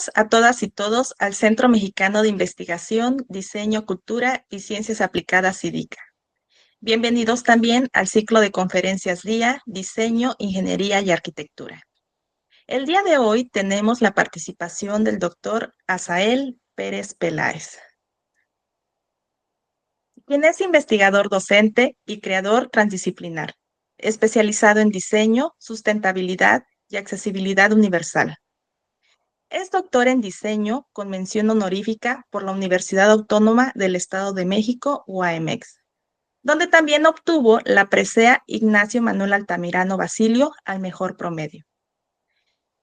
Bienvenidos a todas y todos al Centro Mexicano de Investigación, Diseño, Cultura y Ciencias Aplicadas CIDICA. Bienvenidos también al ciclo de conferencias Día, Diseño, Ingeniería y Arquitectura. El día de hoy tenemos la participación del doctor Asael Pérez Peláez, quien es investigador docente y creador transdisciplinar, especializado en diseño, sustentabilidad y accesibilidad universal. Es doctor en diseño con mención honorífica por la Universidad Autónoma del Estado de México, UAMX, donde también obtuvo la presea Ignacio Manuel Altamirano Basilio al mejor promedio.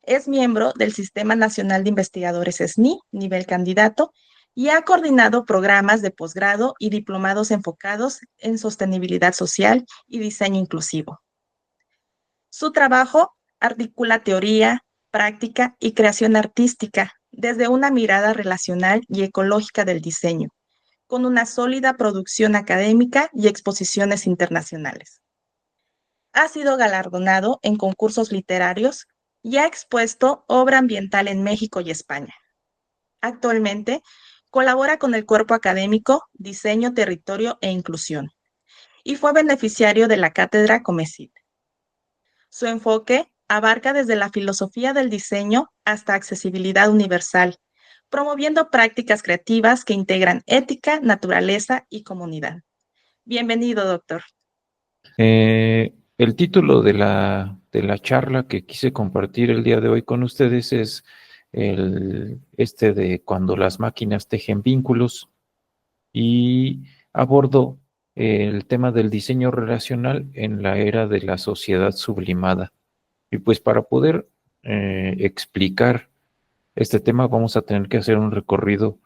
Es miembro del Sistema Nacional de Investigadores SNI, nivel candidato, y ha coordinado programas de posgrado y diplomados enfocados en sostenibilidad social y diseño inclusivo. Su trabajo articula teoría, práctica y creación artística desde una mirada relacional y ecológica del diseño, con una sólida producción académica y exposiciones internacionales. Ha sido galardonado en concursos literarios y ha expuesto obra ambiental en México y España. Actualmente colabora con el cuerpo académico Diseño, Territorio e Inclusión y fue beneficiario de la cátedra Comecit. Su enfoque abarca desde la filosofía del diseño hasta accesibilidad universal, promoviendo prácticas creativas que integran ética, naturaleza y comunidad. Bienvenido, doctor. El título de la charla que quise compartir el día de hoy con ustedes es este de cuando las máquinas tejen vínculos, y abordo el tema del diseño relacional en la era de la sociedad sublimada. Y pues para poder explicar este tema vamos a tener que hacer un recorrido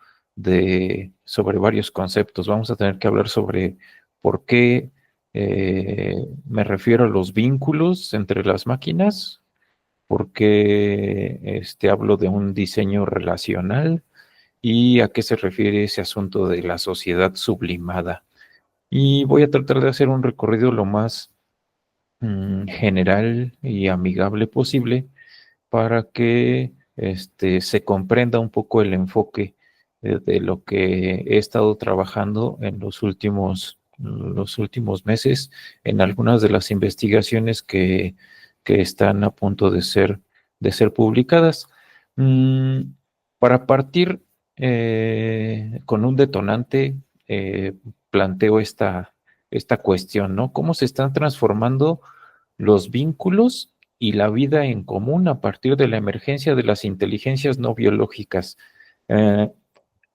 sobre varios conceptos. Vamos a tener que hablar sobre por qué me refiero a los vínculos entre las máquinas, por qué hablo de un diseño relacional y a qué se refiere ese asunto de la sociedad sublimada. Y voy a tratar de hacer un recorrido lo más general y amigable posible para que se comprenda un poco el enfoque de lo que he estado trabajando en los últimos meses, en algunas de las investigaciones que están a punto de ser publicadas. Para partir con un detonante, planteo esta cuestión, ¿no? ¿Cómo se están transformando los vínculos y la vida en común a partir de la emergencia de las inteligencias no biológicas? Eh,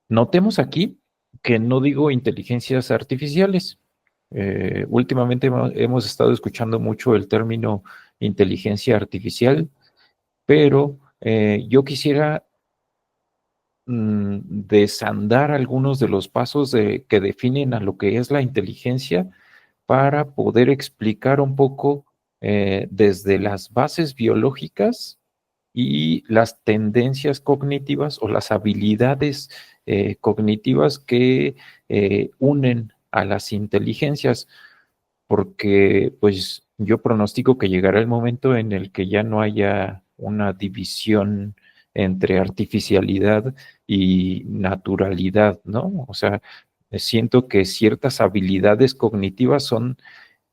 Notemos aquí que no digo inteligencias artificiales. Últimamente hemos estado escuchando mucho el término inteligencia artificial, pero yo quisiera desandar algunos de los pasos que definen a lo que es la inteligencia para poder explicar un poco desde las bases biológicas y las tendencias cognitivas o las habilidades cognitivas que unen a las inteligencias, porque pues yo pronostico que llegará el momento en el que ya no haya una división entre artificialidad y naturalidad, ¿no? O sea, siento que ciertas habilidades cognitivas son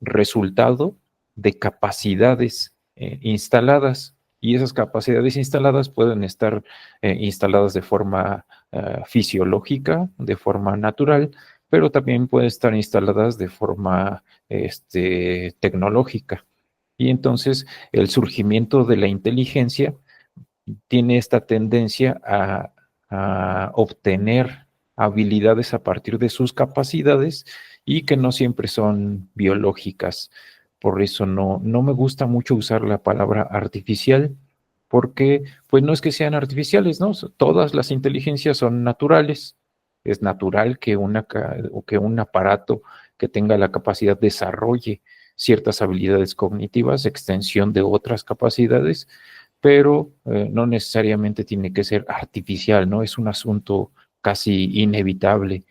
resultado de capacidades instaladas, y esas capacidades instaladas pueden estar instaladas de forma fisiológica, de forma natural, pero también pueden estar instaladas de forma tecnológica. Y entonces el surgimiento de la inteligencia tiene esta tendencia a obtener habilidades a partir de sus capacidades y que no siempre son biológicas. Por eso no me gusta mucho usar la palabra artificial, porque pues no es que sean artificiales, ¿no? Todas las inteligencias son naturales. Es natural que que un aparato que tenga la capacidad desarrolle ciertas habilidades cognitivas, extensión de otras capacidades, pero no necesariamente tiene que ser artificial, ¿no? Es un asunto casi inevitable.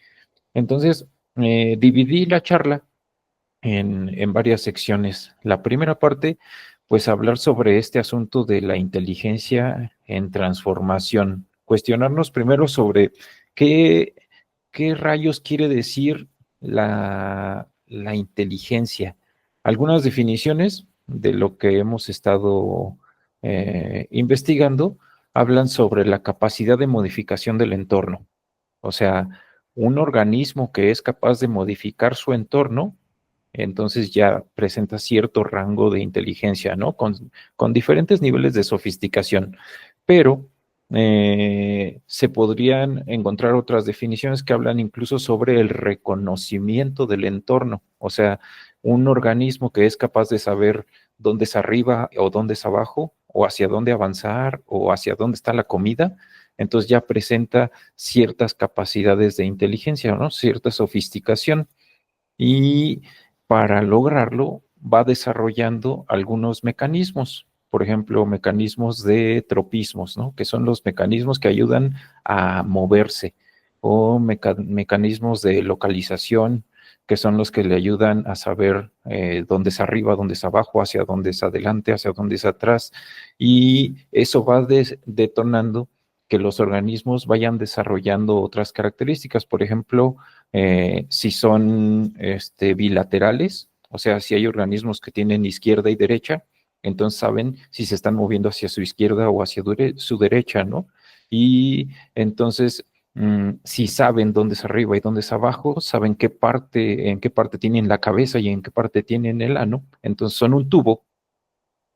Entonces, dividí la charla en varias secciones. La primera parte, pues hablar sobre este asunto de la inteligencia en transformación, cuestionarnos primero sobre qué, qué rayos quiere decir la inteligencia. Algunas definiciones de lo que hemos estado investigando hablan sobre la capacidad de modificación del entorno. O sea, un organismo que es capaz de modificar su entorno, entonces ya presenta cierto rango de inteligencia, ¿no? Con diferentes niveles de sofisticación. Pero se podrían encontrar otras definiciones que hablan incluso sobre el reconocimiento del entorno. O sea, un organismo que es capaz de saber dónde es arriba o dónde es abajo, o hacia dónde avanzar, o hacia dónde está la comida, entonces ya presenta ciertas capacidades de inteligencia, ¿no? Cierta sofisticación. Y para lograrlo va desarrollando algunos mecanismos, por ejemplo, mecanismos de tropismos, ¿no? Que son los mecanismos que ayudan a moverse, o mecanismos de localización, que son los que le ayudan a saber dónde es arriba, dónde es abajo, hacia dónde es adelante, hacia dónde es atrás, y eso va detonando que los organismos vayan desarrollando otras características. Por ejemplo, si son bilaterales, o sea, si hay organismos que tienen izquierda y derecha, entonces saben si se están moviendo hacia su izquierda o hacia su derecha, ¿no? Y entonces, si saben dónde es arriba y dónde es abajo, saben en qué parte tienen la cabeza y en qué parte tienen el ano, entonces son un tubo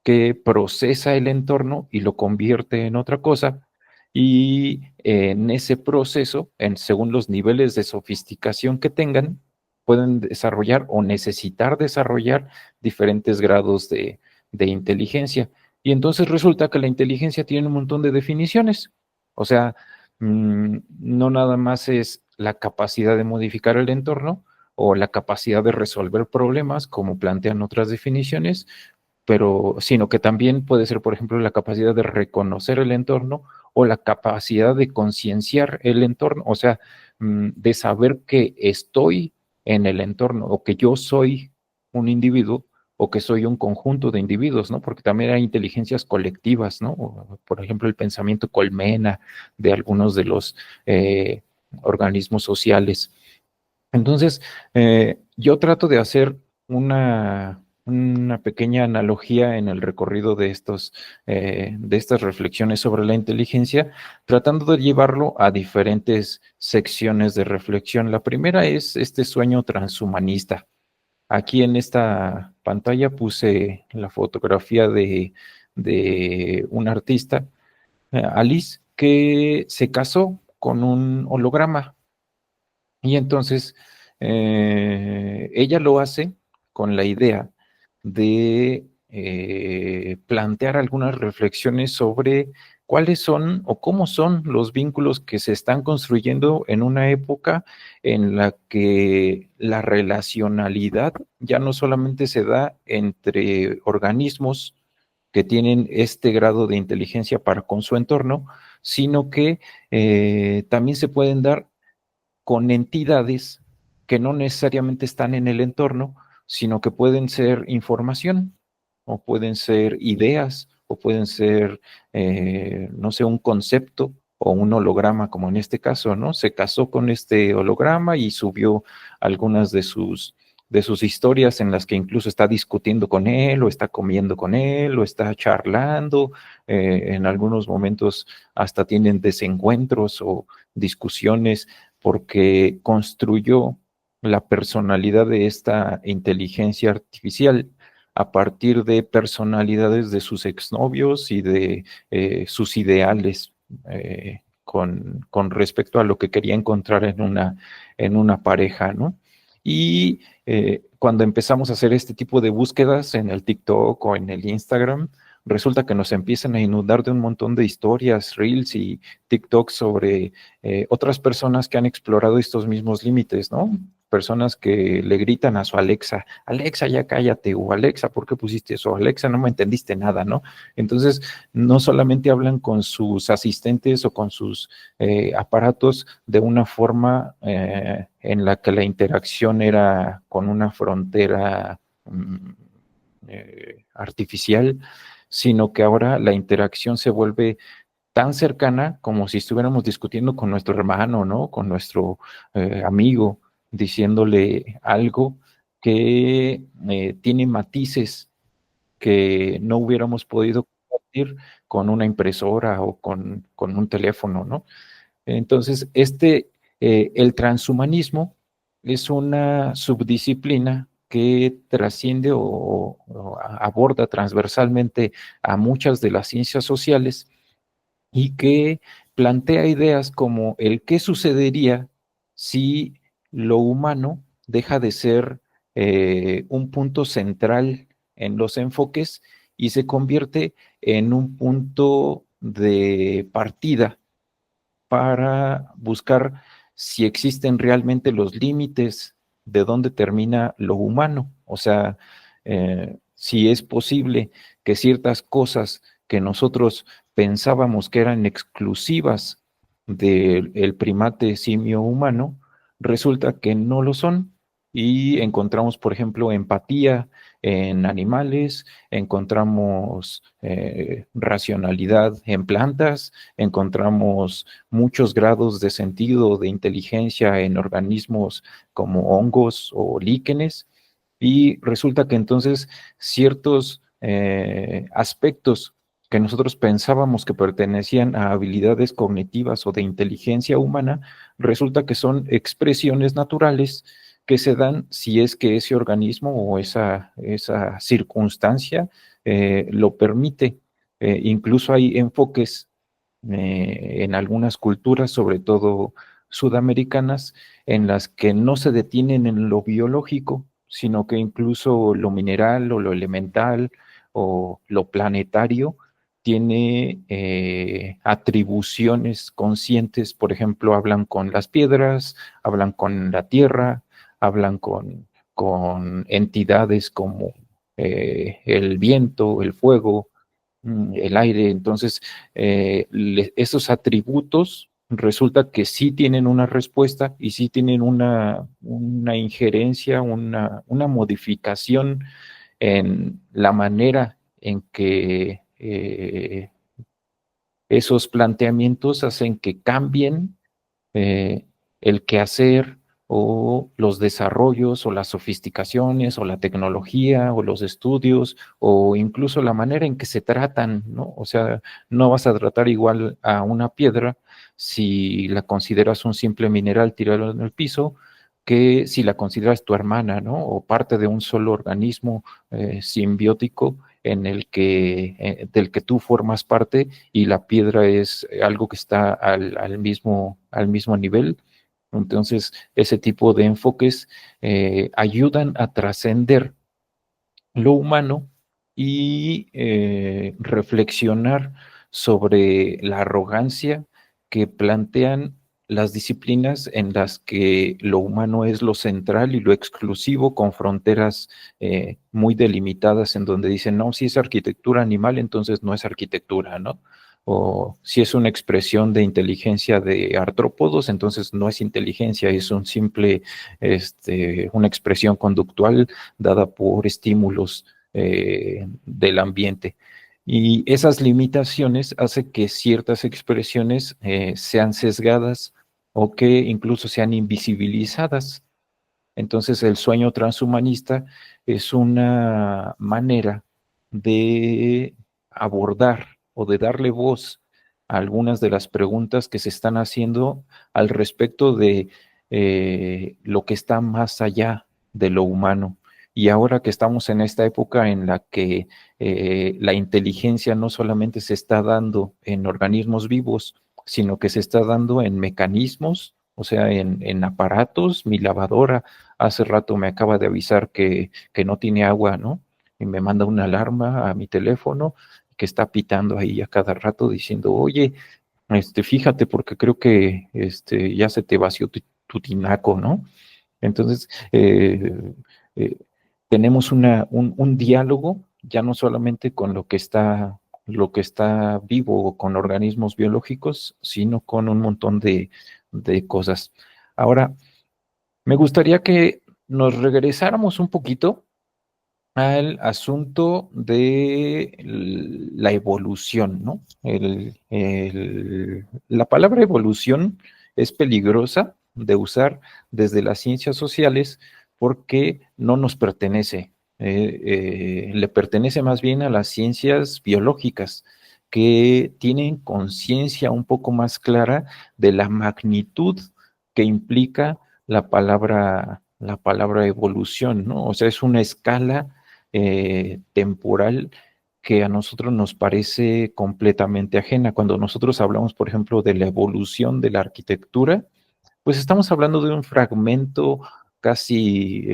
que procesa el entorno y lo convierte en otra cosa. Y en ese proceso, según los niveles de sofisticación que tengan, pueden desarrollar o necesitar desarrollar diferentes grados de inteligencia. Y entonces resulta que la inteligencia tiene un montón de definiciones. O sea, no nada más es la capacidad de modificar el entorno o la capacidad de resolver problemas, como plantean otras definiciones, pero sino que también puede ser, por ejemplo, la capacidad de reconocer el entorno o la capacidad de concienciar el entorno, o sea, de saber que estoy en el entorno o que yo soy un individuo o que soy un conjunto de individuos, ¿no? Porque también hay inteligencias colectivas, ¿no? O, por ejemplo, el pensamiento colmena de algunos de los organismos sociales. Entonces, yo trato de hacer una pequeña analogía en el recorrido de estas reflexiones sobre la inteligencia, tratando de llevarlo a diferentes secciones de reflexión. La primera es este sueño transhumanista. Aquí en esta pantalla puse la fotografía de un artista, Alice, que se casó con un holograma. Y entonces ella lo hace con la idea de plantear algunas reflexiones sobre cuáles son o cómo son los vínculos que se están construyendo en una época en la que la relacionalidad ya no solamente se da entre organismos que tienen este grado de inteligencia para con su entorno, sino que también se pueden dar con entidades que no necesariamente están en el entorno, sino que pueden ser información o pueden ser ideas o pueden ser, no sé, un concepto o un holograma, como en este caso, ¿no? Se casó con este holograma y subió algunas de sus historias en las que incluso está discutiendo con él o está comiendo con él o está charlando. En algunos momentos hasta tienen desencuentros o discusiones porque construyó la personalidad de esta inteligencia artificial a partir de personalidades de sus exnovios y de sus ideales con respecto a lo que quería encontrar en una pareja, ¿no? Y cuando empezamos a hacer este tipo de búsquedas en el TikTok o en el Instagram, resulta que nos empiezan a inundar de un montón de historias, reels y TikTok sobre otras personas que han explorado estos mismos límites, ¿no? Personas que le gritan a su Alexa, Alexa, ya cállate, o Alexa, ¿por qué pusiste eso? Alexa, no me entendiste nada, ¿no? Entonces, no solamente hablan con sus asistentes o con sus aparatos de una forma en la que la interacción era con una frontera artificial, sino que ahora la interacción se vuelve tan cercana como si estuviéramos discutiendo con nuestro hermano, ¿no? Con nuestro amigo, diciéndole algo que tiene matices que no hubiéramos podido compartir con una impresora o con un teléfono, ¿no? Entonces, el transhumanismo es una subdisciplina que trasciende o aborda transversalmente a muchas de las ciencias sociales y que plantea ideas como el qué sucedería si lo humano deja de ser un punto central en los enfoques y se convierte en un punto de partida para buscar si existen realmente los límites de dónde termina lo humano. O sea, si es posible que ciertas cosas que nosotros pensábamos que eran exclusivas del primate simio humano, resulta que no lo son. Y encontramos, por ejemplo, empatía en animales, encontramos racionalidad en plantas, encontramos muchos grados de sentido, de inteligencia en organismos como hongos o líquenes, y resulta que entonces ciertos aspectos que nosotros pensábamos que pertenecían a habilidades cognitivas o de inteligencia humana, resulta que son expresiones naturales que se dan si es que ese organismo o esa circunstancia lo permite. Incluso hay enfoques en algunas culturas, sobre todo sudamericanas, en las que no se detienen en lo biológico, sino que incluso lo mineral o lo elemental o lo planetario tiene atribuciones conscientes. Por ejemplo, hablan con las piedras, hablan con la tierra, hablan con entidades como el viento, el fuego, el aire. Entonces, esos atributos resulta que sí tienen una respuesta y sí tienen una injerencia, una modificación en la manera en que esos planteamientos hacen que cambien eh, el quehacer o los desarrollos o las sofisticaciones o la tecnología o los estudios o incluso la manera en que se tratan, ¿no? O sea, no vas a tratar igual a una piedra si la consideras un simple mineral tirado en el piso que si la consideras tu hermana, ¿no? O parte de un solo organismo simbiótico en del que tú formas parte y la piedra es algo que está al mismo nivel. Entonces, ese tipo de enfoques ayudan a trascender lo humano y reflexionar sobre la arrogancia que plantean las disciplinas en las que lo humano es lo central y lo exclusivo, con fronteras muy delimitadas, en donde dicen, no, si es arquitectura animal, entonces no es arquitectura, ¿no? O si es una expresión de inteligencia de artrópodos, entonces no es inteligencia, es un simple, una expresión conductual dada por estímulos del ambiente. Y esas limitaciones hacen que ciertas expresiones sean sesgadas o que incluso sean invisibilizadas. Entonces, el sueño transhumanista es una manera de abordar o de darle voz a algunas de las preguntas que se están haciendo al respecto de lo que está más allá de lo humano. Y ahora que estamos en esta época en la que la inteligencia no solamente se está dando en organismos vivos, sino que se está dando en mecanismos, o sea, en aparatos. Mi lavadora hace rato me acaba de avisar que no tiene agua, ¿no? Y me manda una alarma a mi teléfono que está pitando ahí a cada rato diciendo, oye, fíjate porque creo que ya se te vació tu tinaco, ¿no? Entonces, eh, tenemos un diálogo ya no solamente con lo que está vivo, con organismos biológicos, sino con un montón de cosas. Ahora, me gustaría que nos regresáramos un poquito al asunto de la evolución, ¿no? La palabra evolución es peligrosa de usar desde las ciencias sociales porque no nos pertenece. Le pertenece más bien a las ciencias biológicas, que tienen conciencia un poco más clara de la magnitud que implica la palabra evolución, ¿no? O sea, es una escala temporal que a nosotros nos parece completamente ajena. Cuando nosotros hablamos, por ejemplo, de la evolución de la arquitectura, pues estamos hablando de un fragmento casi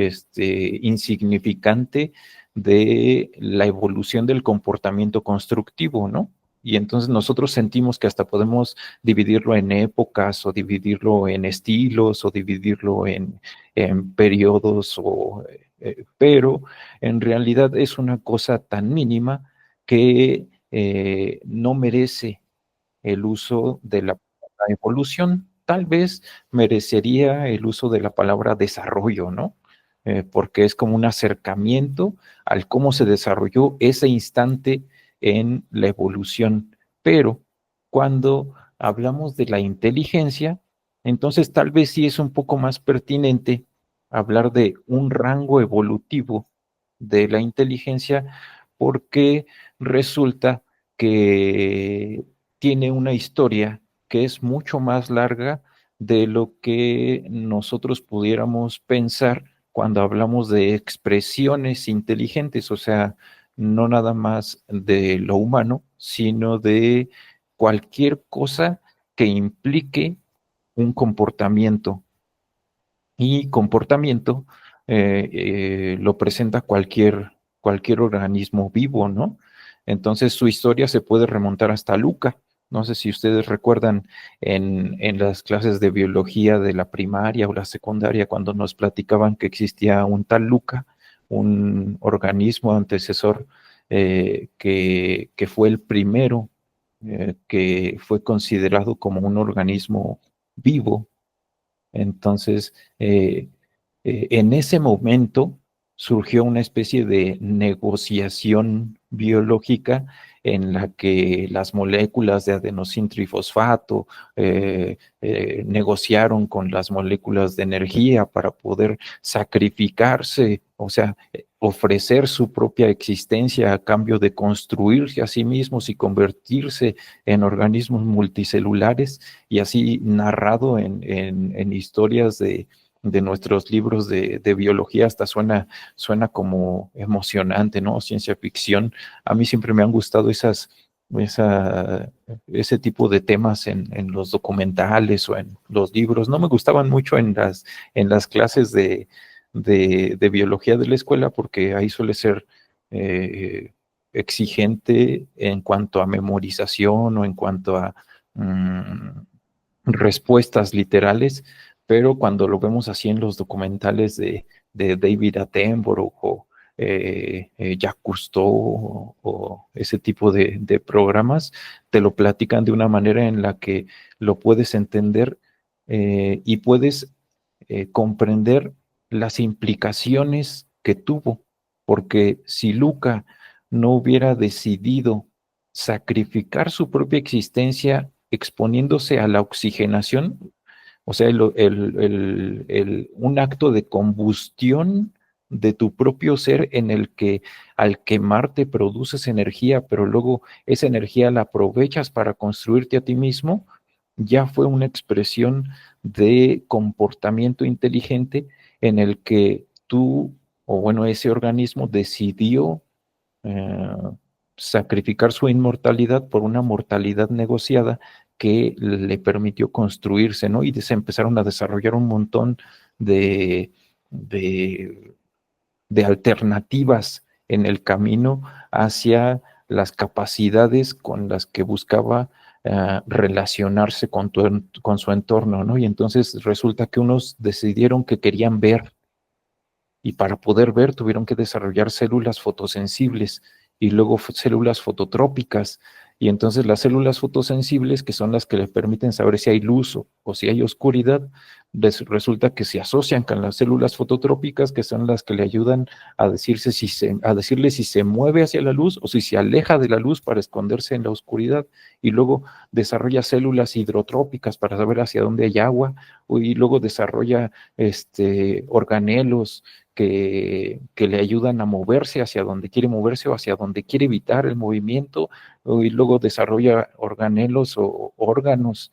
insignificante de la evolución del comportamiento constructivo, ¿no? Y entonces nosotros sentimos que hasta podemos dividirlo en épocas o dividirlo en estilos o dividirlo en periodos, pero en realidad es una cosa tan mínima que no merece el uso de la palabra evolución. Tal vez merecería el uso de la palabra desarrollo, ¿no? Porque es como un acercamiento al cómo se desarrolló ese instante en la evolución. Pero cuando hablamos de la inteligencia, entonces tal vez sí es un poco más pertinente hablar de un rango evolutivo de la inteligencia, porque resulta que tiene una historia que es mucho más larga de lo que nosotros pudiéramos pensar cuando hablamos de expresiones inteligentes, o sea, no nada más de lo humano, sino de cualquier cosa que implique un comportamiento. Y comportamiento lo presenta cualquier organismo vivo, ¿no? Entonces su historia se puede remontar hasta Luca. No sé si ustedes recuerdan en las clases de biología de la primaria o la secundaria, cuando nos platicaban que existía un tal Luca, un organismo antecesor que fue el primero que fue considerado como un organismo vivo. Entonces, en ese momento surgió una especie de negociación biológica en la que las moléculas de adenosín trifosfato negociaron con las moléculas de energía para poder sacrificarse, o sea, ofrecer su propia existencia a cambio de construirse a sí mismos y convertirse en organismos multicelulares, y así narrado en historias de nuestros libros de biología, hasta suena como emocionante, ¿no? Ciencia ficción. A mí siempre me han gustado ese tipo de temas en los documentales o en los libros. No me gustaban mucho en las clases de biología de la escuela, porque ahí suele ser exigente en cuanto a memorización o en cuanto a respuestas literales, pero cuando lo vemos así en los documentales de David Attenborough o Jacques Cousteau o ese tipo de programas, te lo platican de una manera en la que lo puedes entender y puedes comprender las implicaciones que tuvo, porque si Luca no hubiera decidido sacrificar su propia existencia exponiéndose a la oxigenación, o sea, un acto de combustión de tu propio ser en el que al quemarte produces energía, pero luego esa energía la aprovechas para construirte a ti mismo, ya fue una expresión de comportamiento inteligente en el que tú, o bueno, ese organismo decidió eh, sacrificar su inmortalidad por una mortalidad negociada que le permitió construirse, ¿no? Y se empezaron a desarrollar un montón de, de, de alternativas en el camino hacia las capacidades con las que buscaba relacionarse con su entorno, ¿no? Y entonces resulta que unos decidieron que querían ver, y para poder ver tuvieron que desarrollar células fotosensibles y luego células fototrópicas, Y entonces las células fotosensibles, que son las que le permiten saber si hay luz o si hay oscuridad, resulta que se asocian con las células fototrópicas, que son las que le ayudan a decirle si se mueve hacia la luz o si se aleja de la luz para esconderse en la oscuridad. Y luego desarrolla células hidrotrópicas para saber hacia dónde hay agua, y luego desarrolla organelos que le ayudan a moverse hacia donde quiere moverse o hacia donde quiere evitar el movimiento, y luego desarrolla organelos o órganos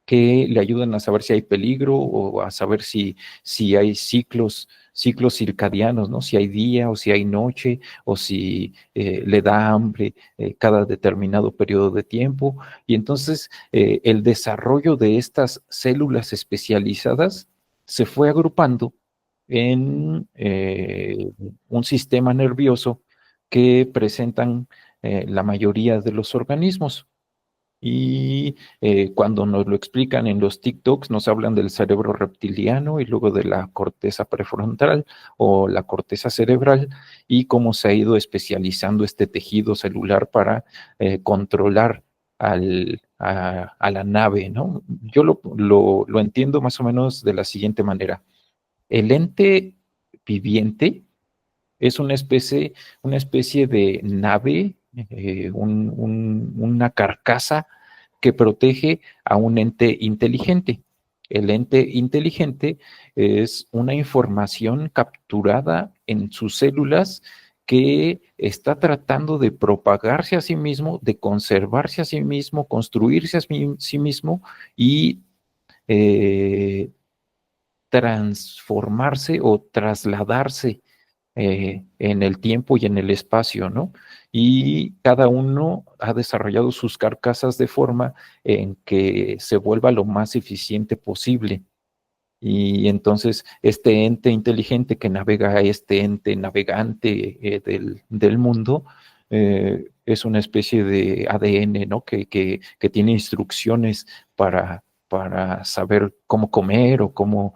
que le ayudan a saber si hay peligro o a saber si hay ciclos circadianos, ¿no? Si hay día o si hay noche o si le da hambre cada determinado periodo de tiempo. Y entonces el desarrollo de estas células especializadas se fue agrupando en un sistema nervioso que presentan la mayoría de los organismos. Y cuando nos lo explican en los TikToks, nos hablan del cerebro reptiliano y luego de la corteza prefrontal o la corteza cerebral y cómo se ha ido especializando este tejido celular para controlar a la nave, ¿no? Yo lo entiendo más o menos de la siguiente manera. El ente viviente es una especie de nave, una carcasa que protege a un ente inteligente. El ente inteligente es una información capturada en sus células que está tratando de propagarse a sí mismo, de conservarse a sí mismo, construirse a sí mismo y eh, transformarse o trasladarse en el tiempo y en el espacio, ¿no? Y cada uno ha desarrollado sus carcasas de forma en que se vuelva lo más eficiente posible. Y entonces este ente inteligente que navega a este ente navegante del mundo es una especie de ADN, ¿no? Que tiene instrucciones para saber cómo comer o cómo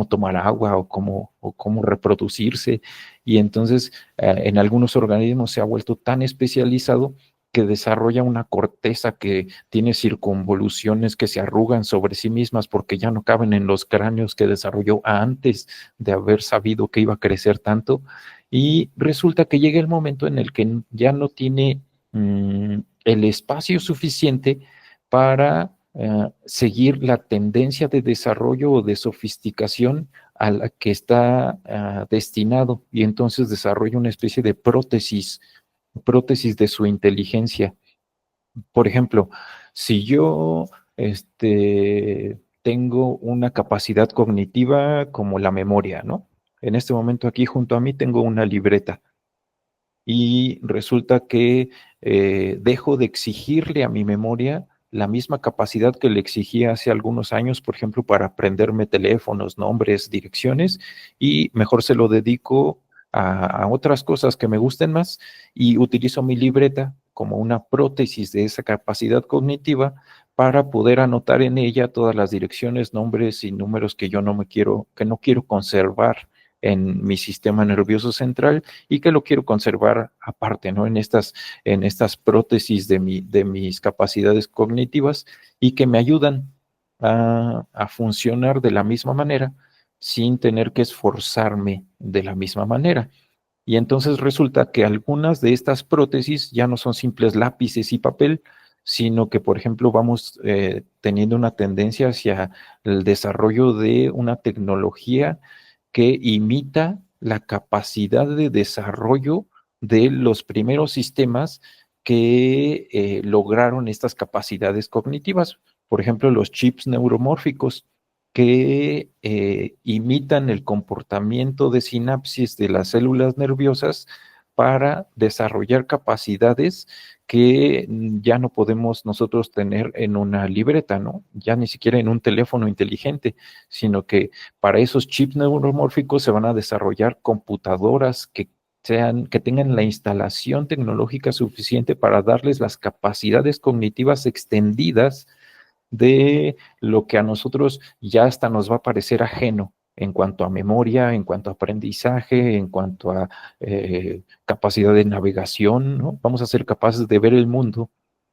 tomar agua o cómo reproducirse. Y entonces en algunos organismos se ha vuelto tan especializado que desarrolla una corteza que tiene circunvoluciones que se arrugan sobre sí mismas porque ya no caben en los cráneos que desarrolló antes de haber sabido que iba a crecer tanto. Y resulta que llega el momento en el que ya no tiene el espacio suficiente para seguir la tendencia de desarrollo o de sofisticación a la que está destinado, y entonces desarrolla una especie de prótesis de su inteligencia. Por ejemplo, si yo tengo una capacidad cognitiva como la memoria, ¿no? En este momento aquí junto a mí tengo una libreta y resulta que dejo de exigirle a mi memoria la misma capacidad que le exigía hace algunos años, por ejemplo, para aprenderme teléfonos, nombres, direcciones, y mejor se lo dedico a otras cosas que me gusten más y utilizo mi libreta como una prótesis de esa capacidad cognitiva para poder anotar en ella todas las direcciones, nombres y números que yo que no quiero conservar en mi sistema nervioso central y que lo quiero conservar aparte, ¿no? En estas prótesis de mis capacidades cognitivas y que me ayudan a funcionar de la misma manera sin tener que esforzarme de la misma manera. Y entonces resulta que algunas de estas prótesis ya no son simples lápices y papel, sino que, por ejemplo, vamos teniendo una tendencia hacia el desarrollo de una tecnología que imita la capacidad de desarrollo de los primeros sistemas que lograron estas capacidades cognitivas. Por ejemplo, los chips neuromórficos que imitan el comportamiento de sinapsis de las células nerviosas para desarrollar capacidades que ya no podemos nosotros tener en una libreta, ¿no? Ya ni siquiera en un teléfono inteligente, sino que para esos chips neuromórficos se van a desarrollar computadoras que tengan la instalación tecnológica suficiente para darles las capacidades cognitivas extendidas de lo que a nosotros ya hasta nos va a parecer ajeno en cuanto a memoria, en cuanto a aprendizaje, en cuanto a capacidad de navegación, ¿no? Vamos a ser capaces de ver el mundo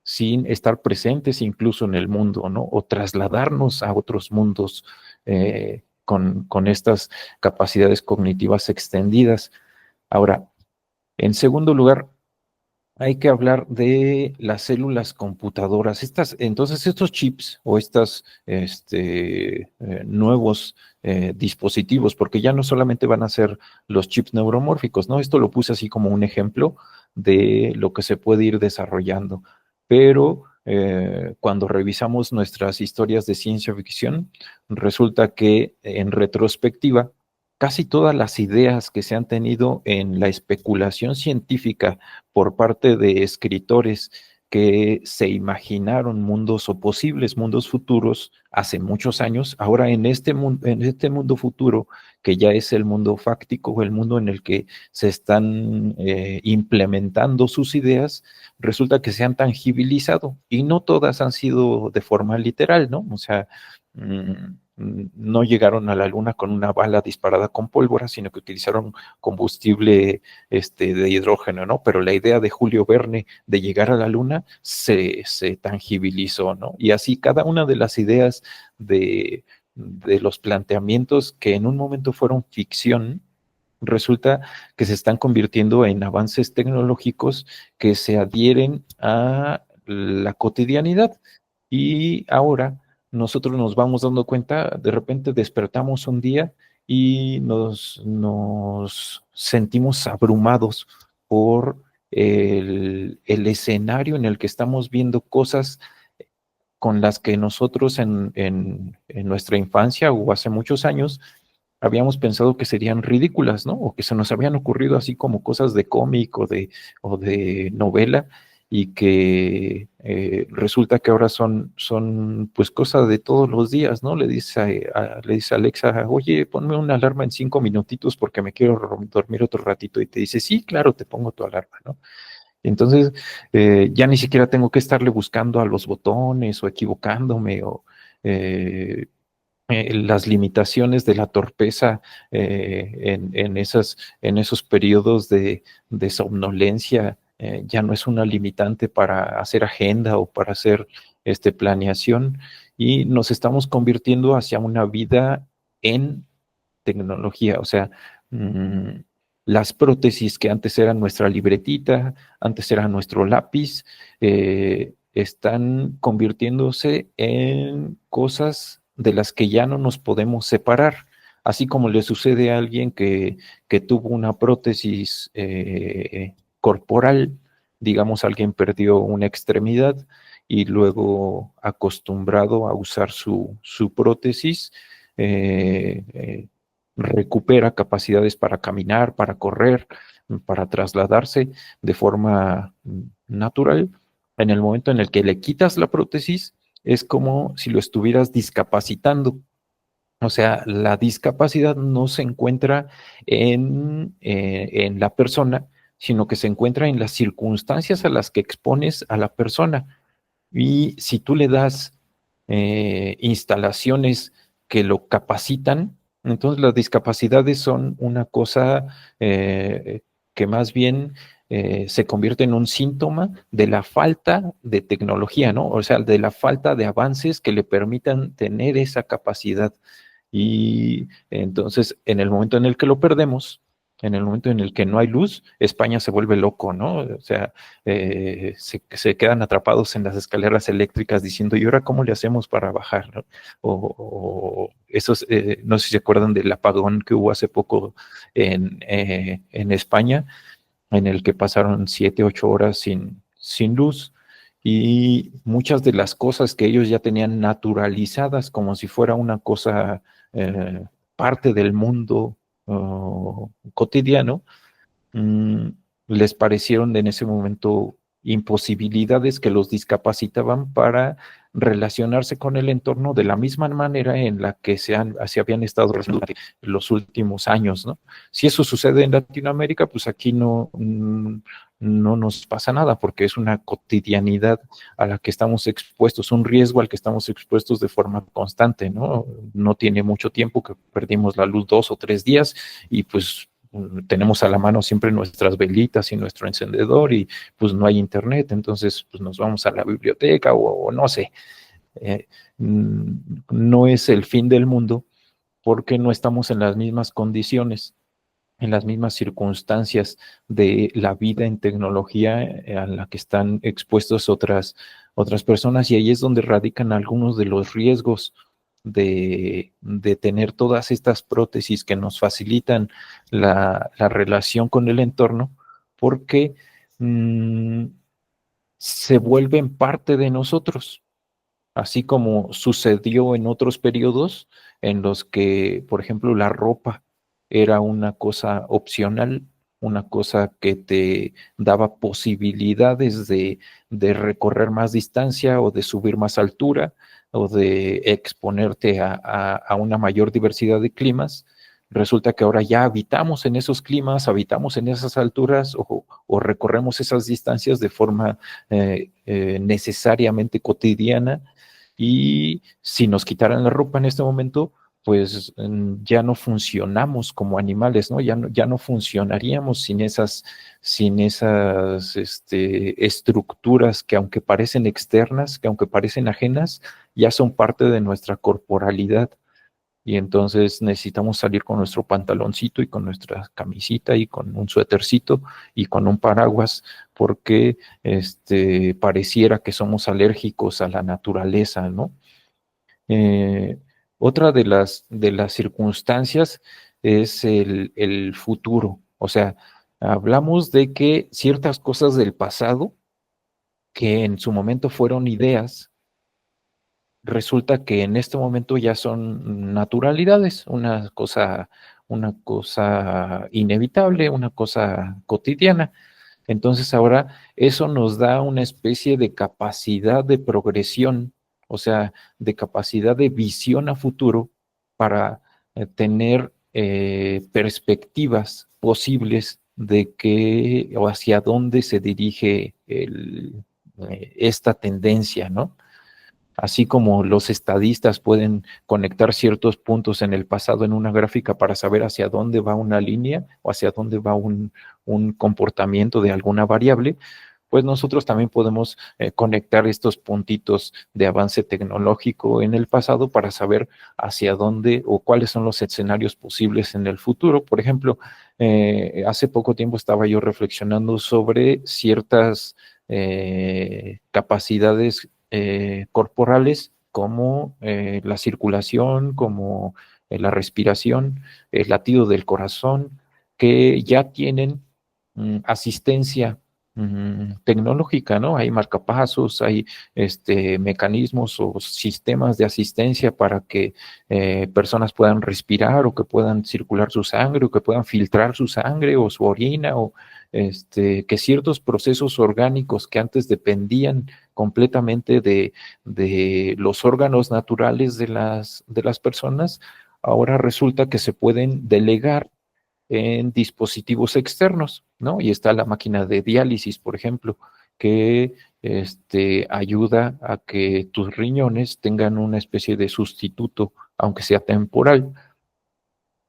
sin estar presentes incluso en el mundo, ¿no? O trasladarnos a otros mundos con estas capacidades cognitivas extendidas. Ahora, en segundo lugar, hay que hablar de las células computadoras. Entonces, estos chips o estos nuevos dispositivos, porque ya no solamente van a ser los chips neuromórficos, ¿no? Esto lo puse así como un ejemplo de lo que se puede ir desarrollando. Pero cuando revisamos nuestras historias de ciencia ficción, resulta que en retrospectiva, casi todas las ideas que se han tenido en la especulación científica por parte de escritores que se imaginaron mundos o posibles mundos futuros hace muchos años, ahora en este mundo futuro, que ya es el mundo fáctico o el mundo en el que se están implementando sus ideas, resulta que se han tangibilizado y no todas han sido de forma literal, ¿no? O sea, no llegaron a la luna con una bala disparada con pólvora, sino que utilizaron combustible de hidrógeno, ¿no? Pero la idea de Julio Verne de llegar a la luna se tangibilizó, ¿no? Y así cada una de las ideas de los planteamientos que en un momento fueron ficción, resulta que se están convirtiendo en avances tecnológicos que se adhieren a la cotidianidad. Y ahora nosotros nos vamos dando cuenta, de repente despertamos un día y nos sentimos abrumados por el escenario en el que estamos viendo cosas con las que nosotros en nuestra infancia o hace muchos años habíamos pensado que serían ridículas, ¿no? O que se nos habían ocurrido así como cosas de cómic o de novela y que resulta que ahora son pues cosas de todos los días, ¿no? Le dice a Alexa, oye, ponme una alarma en 5 minutitos porque me quiero dormir otro ratito. Y te dice, sí, claro, te pongo tu alarma, ¿no? Entonces, ya ni siquiera tengo que estarle buscando a los botones o equivocándome o eh, las limitaciones de la torpeza en esos periodos de somnolencia ya no es una limitante para hacer agenda o para hacer planeación y nos estamos convirtiendo hacia una vida en tecnología, o sea, mmm, las prótesis que antes eran nuestra libretita, antes era nuestro lápiz, están convirtiéndose en cosas de las que ya no nos podemos separar, así como le sucede a alguien que tuvo una prótesis corporal, digamos, alguien perdió una extremidad y luego acostumbrado a usar su prótesis, eh, eh, recupera capacidades para caminar, para correr, para trasladarse de forma natural. En el momento en el que le quitas la prótesis, es como si lo estuvieras discapacitando. O sea, la discapacidad no se encuentra en la persona, sino que se encuentra en las circunstancias a las que expones a la persona. Y si tú le das instalaciones que lo capacitan, entonces las discapacidades son una cosa que más bien se convierte en un síntoma de la falta de tecnología, ¿no? O sea, de la falta de avances que le permitan tener esa capacidad. Y entonces, en el momento en el que lo perdemos, en el momento en el que no hay luz, España se vuelve loco, ¿no? O sea, se quedan atrapados en las escaleras eléctricas diciendo, ¿y ahora cómo le hacemos para bajar? ¿No? O esos, no sé si se acuerdan del apagón que hubo hace poco en España, en el que pasaron 7, 8 horas sin luz. Y muchas de las cosas que ellos ya tenían naturalizadas como si fuera una cosa parte del mundo cotidiano, mm, les parecieron en ese momento imposibilidades que los discapacitaban para relacionarse con el entorno de la misma manera en la que se habían estado relacionando los últimos años, ¿no? Si eso sucede en Latinoamérica, pues aquí no nos pasa nada porque es una cotidianidad a la que estamos expuestos, un riesgo al que estamos expuestos de forma constante, ¿no? No tiene mucho tiempo que perdimos la luz 2 o 3 días y pues tenemos a la mano siempre nuestras velitas y nuestro encendedor y pues no hay internet, entonces pues nos vamos a la biblioteca o no sé. Eh, no es el fin del mundo porque no estamos en las mismas condiciones, en las mismas circunstancias de la vida en tecnología a la que están expuestas otras personas, y ahí es donde radican algunos de los riesgos de tener todas estas prótesis que nos facilitan la relación con el entorno, porque se vuelven parte de nosotros, así como sucedió en otros periodos en los que, por ejemplo, la ropa era una cosa opcional, una cosa que te daba posibilidades de recorrer más distancia o de subir más altura o de exponerte a una mayor diversidad de climas. Resulta que ahora ya habitamos en esos climas, habitamos en esas alturas o recorremos esas distancias de forma necesariamente cotidiana, y si nos quitaran la ropa en este momento, pues ya no funcionamos como animales, ¿no? Ya no funcionaríamos sin esas estructuras que aunque parecen externas, que aunque parecen ajenas, ya son parte de nuestra corporalidad. Y entonces necesitamos salir con nuestro pantaloncito y con nuestra camisita y con un suétercito y con un paraguas, porque pareciera que somos alérgicos a la naturaleza, ¿no? Eh, Otra de las circunstancias es el futuro. O sea, hablamos de que ciertas cosas del pasado, que en su momento fueron ideas, resulta que en este momento ya son naturalidades, una cosa inevitable, una cosa cotidiana. Entonces ahora eso nos da una especie de capacidad de progresión, o sea, de capacidad de visión a futuro para tener perspectivas posibles de qué o hacia dónde se dirige esta tendencia, ¿no? Así como los estadistas pueden conectar ciertos puntos en el pasado en una gráfica para saber hacia dónde va una línea o hacia dónde va un comportamiento de alguna variable, pues nosotros también podemos conectar estos puntitos de avance tecnológico en el pasado para saber hacia dónde o cuáles son los escenarios posibles en el futuro. Por ejemplo, hace poco tiempo estaba yo reflexionando sobre ciertas capacidades corporales como la circulación, como la respiración, el latido del corazón, que ya tienen asistencia tecnológica, ¿no? Hay marcapasos, hay mecanismos o sistemas de asistencia para que personas puedan respirar o que puedan circular su sangre o que puedan filtrar su sangre o su orina o que ciertos procesos orgánicos que antes dependían completamente de los órganos naturales de las personas, ahora resulta que se pueden delegar en dispositivos externos, ¿no? Y está la máquina de diálisis, por ejemplo, que ayuda a que tus riñones tengan una especie de sustituto, aunque sea temporal,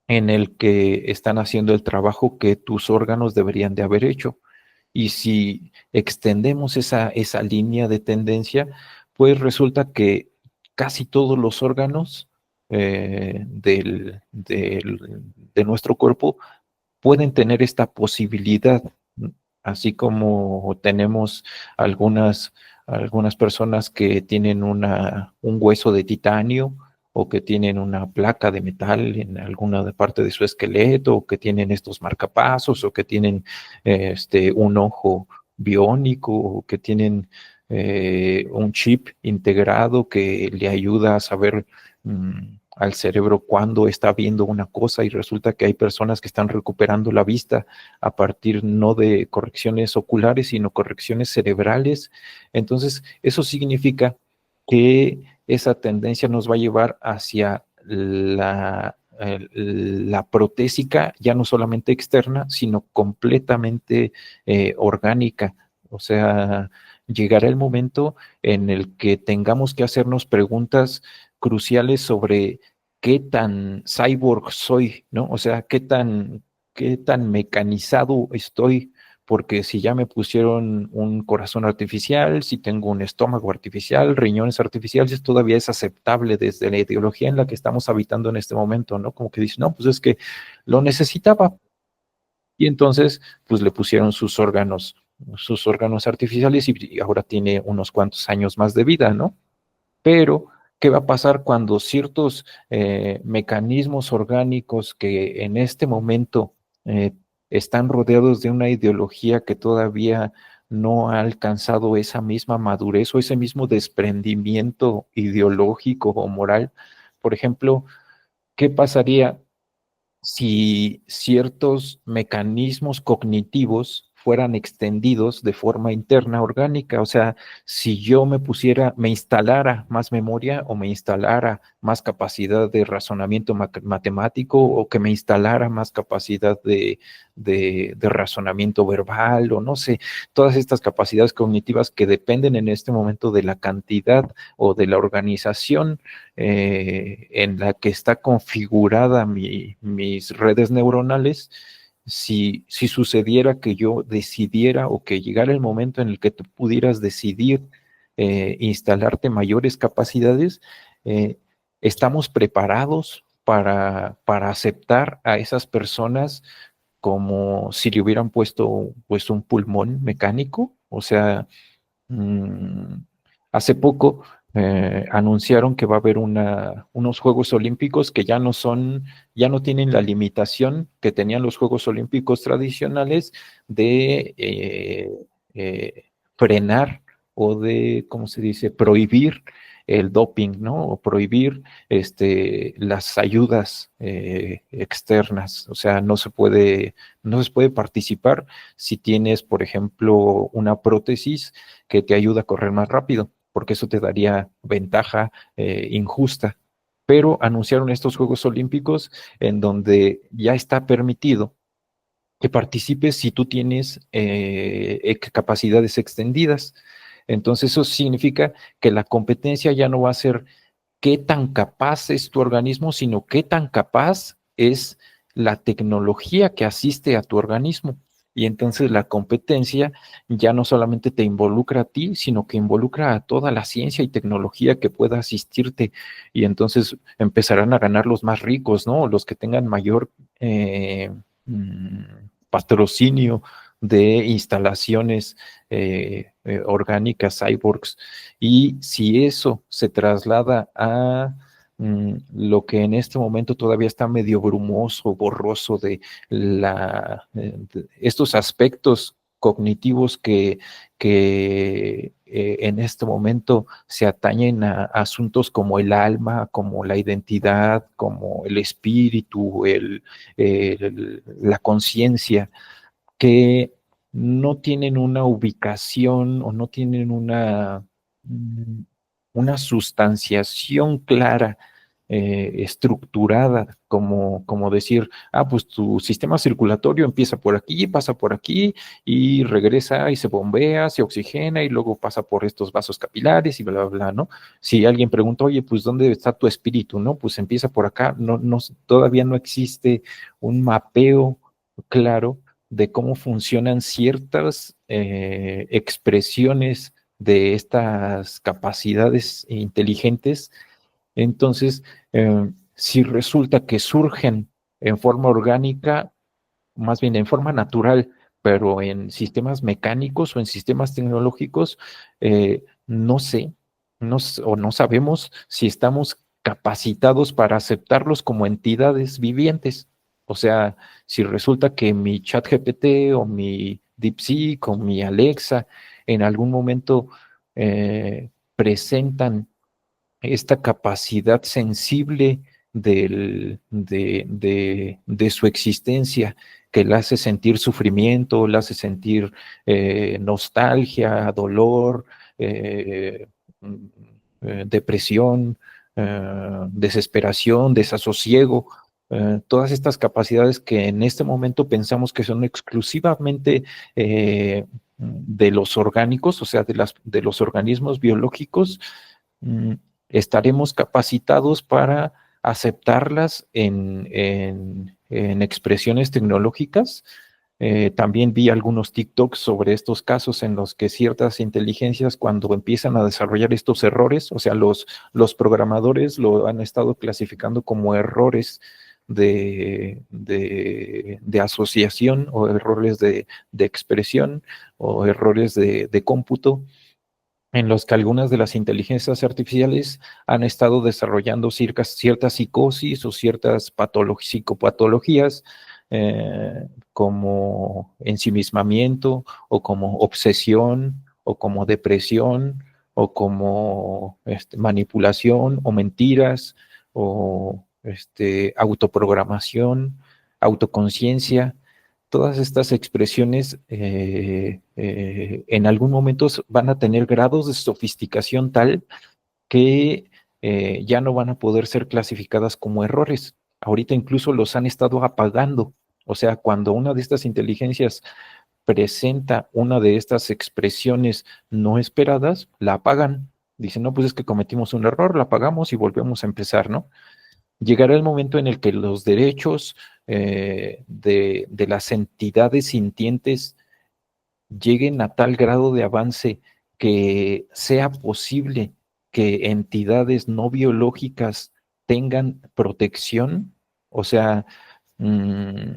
en el que están haciendo el trabajo que tus órganos deberían de haber hecho. Y si extendemos esa línea de tendencia, pues resulta que casi todos los órganos de nuestro cuerpo pueden tener esta posibilidad, así como tenemos algunas, algunas personas que tienen un hueso de titanio o que tienen una placa de metal en alguna parte de su esqueleto, o que tienen estos marcapasos, o que tienen un ojo biónico, o que tienen un chip integrado que le ayuda a saber al cerebro cuando está viendo una cosa, y resulta que hay personas que están recuperando la vista a partir no de correcciones oculares, sino correcciones cerebrales. Entonces, eso significa que esa tendencia nos va a llevar hacia la protésica, ya no solamente externa, sino completamente orgánica. O sea, llegará el momento en el que tengamos que hacernos preguntas cruciales sobre qué tan cyborg soy, ¿no? O sea, qué tan mecanizado estoy, porque si ya me pusieron un corazón artificial, si tengo un estómago artificial, riñones artificiales, todavía es aceptable desde la ideología en la que estamos habitando en este momento, ¿no? Como que dicen, no, pues es que lo necesitaba. Y entonces, pues le pusieron sus órganos artificiales y ahora tiene unos cuantos años más de vida, ¿no? Pero, ¿qué va a pasar cuando ciertos mecanismos orgánicos que en este momento eh, están rodeados de una ideología que todavía no ha alcanzado esa misma madurez o ese mismo desprendimiento ideológico o moral? Por ejemplo, ¿qué pasaría si ciertos mecanismos cognitivos fueran extendidos de forma interna orgánica? O sea, si yo me instalara más memoria o me instalara más capacidad de razonamiento matemático o que me instalara más capacidad de razonamiento verbal o no sé, todas estas capacidades cognitivas que dependen en este momento de la cantidad o de la organización en la que está configurada mis redes neuronales. Si sucediera que yo decidiera o que llegara el momento en el que tú pudieras decidir instalarte mayores capacidades, eh, estamos preparados para aceptar a esas personas como si le hubieran puesto pues un pulmón mecánico. O sea, Mm, hace poco anunciaron que va a haber unos Juegos Olímpicos que ya no tienen la limitación que tenían los Juegos Olímpicos tradicionales de frenar o de, ¿cómo se dice?, prohibir el doping, ¿no? O prohibir las ayudas externas. O sea, no se puede participar si tienes, por ejemplo, una prótesis que te ayuda a correr más rápido, porque eso te daría ventaja injusta. Pero anunciaron estos Juegos Olímpicos en donde ya está permitido que participes si tú tienes capacidades extendidas. Entonces eso significa que la competencia ya no va a ser qué tan capaz es tu organismo, sino qué tan capaz es la tecnología que asiste a tu organismo. Y entonces la competencia ya no solamente te involucra a ti, sino que involucra a toda la ciencia y tecnología que pueda asistirte. Y entonces empezarán a ganar los más ricos, ¿no? Los que tengan mayor patrocinio de instalaciones orgánicas, cyborgs. Y si eso se traslada a lo que en este momento todavía está medio brumoso, borroso de estos aspectos cognitivos que en este momento se atañen a asuntos como el alma, como la identidad, como el espíritu, la conciencia, que no tienen una ubicación o no tienen mm, una sustanciación clara, estructurada, como decir, pues tu sistema circulatorio empieza por aquí, pasa por aquí y regresa y se bombea, se oxigena y luego pasa por estos vasos capilares y bla, bla, bla, ¿no? Si alguien pregunta, oye, pues ¿dónde está tu espíritu? ¿No? Pues empieza por acá. No, no, todavía no existe un mapeo claro de cómo funcionan ciertas expresiones de estas capacidades inteligentes. Entonces, si resulta que surgen en forma orgánica, más bien en forma natural, pero en sistemas mecánicos o en sistemas tecnológicos, no sé, o no sabemos si estamos capacitados para aceptarlos como entidades vivientes. O sea, si resulta que mi ChatGPT o mi DeepSeek o mi Alexa en algún momento presentan esta capacidad sensible de su existencia, que la hace sentir sufrimiento, la hace sentir nostalgia, dolor, eh, depresión, desesperación, desasosiego. Todas estas capacidades que en este momento pensamos que son exclusivamente de los orgánicos, o sea, de los organismos biológicos, mm, estaremos capacitados para aceptarlas en expresiones tecnológicas. También vi algunos TikToks sobre estos casos en los que ciertas inteligencias, cuando empiezan a desarrollar estos errores, o sea, los programadores lo han estado clasificando como errores de asociación, o errores de expresión, o errores de cómputo, en los que algunas de las inteligencias artificiales han estado desarrollando ciertas psicosis o ciertas psicopatologías, como ensimismamiento, o como obsesión, o como depresión, o como manipulación, o mentiras, o autoprogramación, autoconciencia. Todas estas expresiones en algún momento van a tener grados de sofisticación tal que ya no van a poder ser clasificadas como errores. Ahorita incluso los han estado apagando. O sea, cuando una de estas inteligencias presenta una de estas expresiones no esperadas, la apagan. Dicen, no, pues es que cometimos un error, la apagamos y volvemos a empezar, ¿no? Llegará el momento en el que los derechos de las entidades sintientes lleguen a tal grado de avance que sea posible que entidades no biológicas tengan protección. O sea, mm,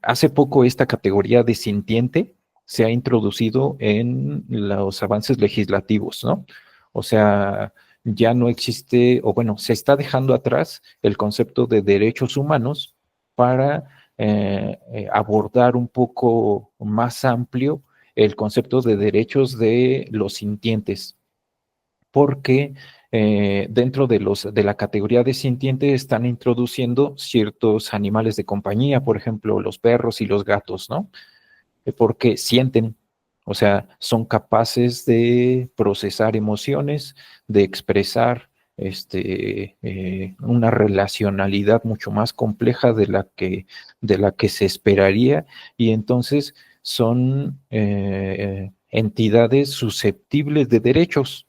hace poco esta categoría de sintiente se ha introducido en los avances legislativos, ¿no? O sea, ya no existe, o bueno, se está dejando atrás el concepto de derechos humanos para abordar un poco más amplio el concepto de derechos de los sintientes, porque dentro de la categoría de sintiente están introduciendo ciertos animales de compañía, por ejemplo, los perros y los gatos, ¿no? Porque sienten, o sea, son capaces de procesar emociones, de expresar una relacionalidad mucho más compleja de la que se esperaría, y entonces son entidades susceptibles de derechos.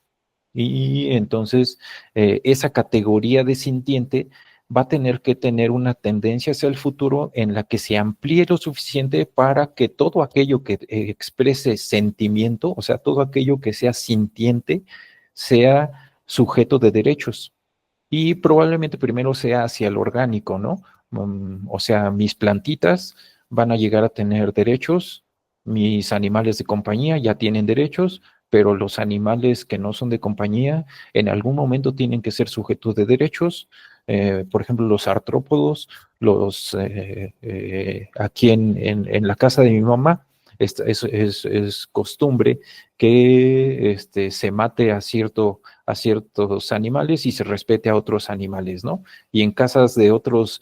Y entonces esa categoría de sintiente va a tener que tener una tendencia hacia el futuro en la que se amplíe lo suficiente para que todo aquello que exprese sentimiento, o sea, todo aquello que sea sintiente, sea sujeto de derechos. Y probablemente primero sea hacia el orgánico, ¿no? O sea, mis plantitas van a llegar a tener derechos, mis animales de compañía ya tienen derechos, pero los animales que no son de compañía en algún momento tienen que ser sujetos de derechos. Por ejemplo, los artrópodos, aquí en la casa de mi mamá, es costumbre que se mate a ciertos animales y se respete a otros animales, ¿no? Y en casas de otros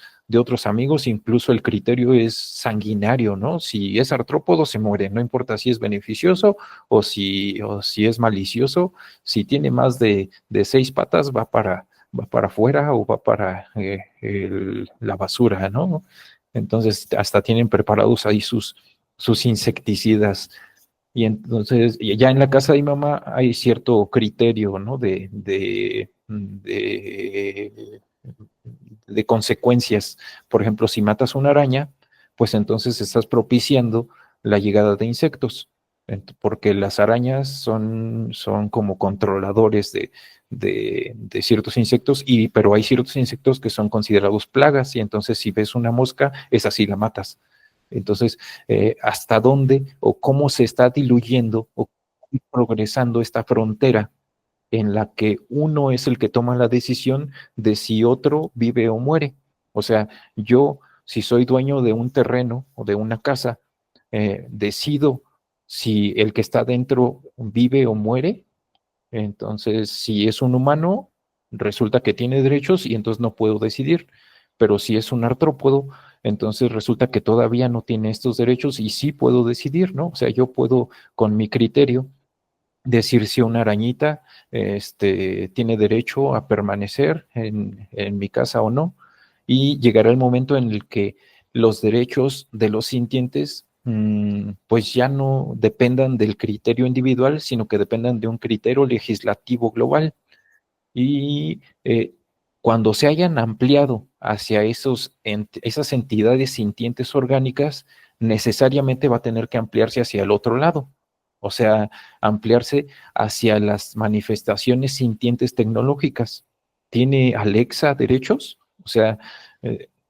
amigos, incluso el criterio es sanguinario, ¿no? Si es artrópodo, se muere, no importa si es beneficioso o si es malicioso. Si tiene más de 6 patas, va para afuera, o va para la basura, ¿no? Entonces, hasta tienen preparados ahí sus insecticidas. Y entonces, ya en la casa de mi mamá hay cierto criterio, ¿no? De consecuencias. Por ejemplo, si matas una araña, pues entonces estás propiciando la llegada de insectos, porque las arañas son como controladores de ciertos insectos, pero hay ciertos insectos que son considerados plagas, y entonces si ves una mosca, esa sí la matas. Entonces, ¿hasta dónde o cómo se está diluyendo o progresando esta frontera en la que uno es el que toma la decisión de si otro vive o muere? O sea, yo, si soy dueño de un terreno o de una casa, decido si el que está dentro vive o muere. Entonces, si es un humano, resulta que tiene derechos y entonces no puedo decidir. Pero si es un artrópodo, entonces resulta que todavía no tiene estos derechos y sí puedo decidir, ¿no? O sea, yo puedo, con mi criterio, decir si una arañita tiene derecho a permanecer en mi casa o no. Y llegará el momento en el que los derechos de los sintientes, pues ya no dependan del criterio individual, sino que dependan de un criterio legislativo global. Y cuando se hayan ampliado hacia esas entidades sintientes orgánicas, necesariamente va a tener que ampliarse hacia el otro lado, o sea, ampliarse hacia las manifestaciones sintientes tecnológicas. ¿Tiene Alexa derechos? O sea,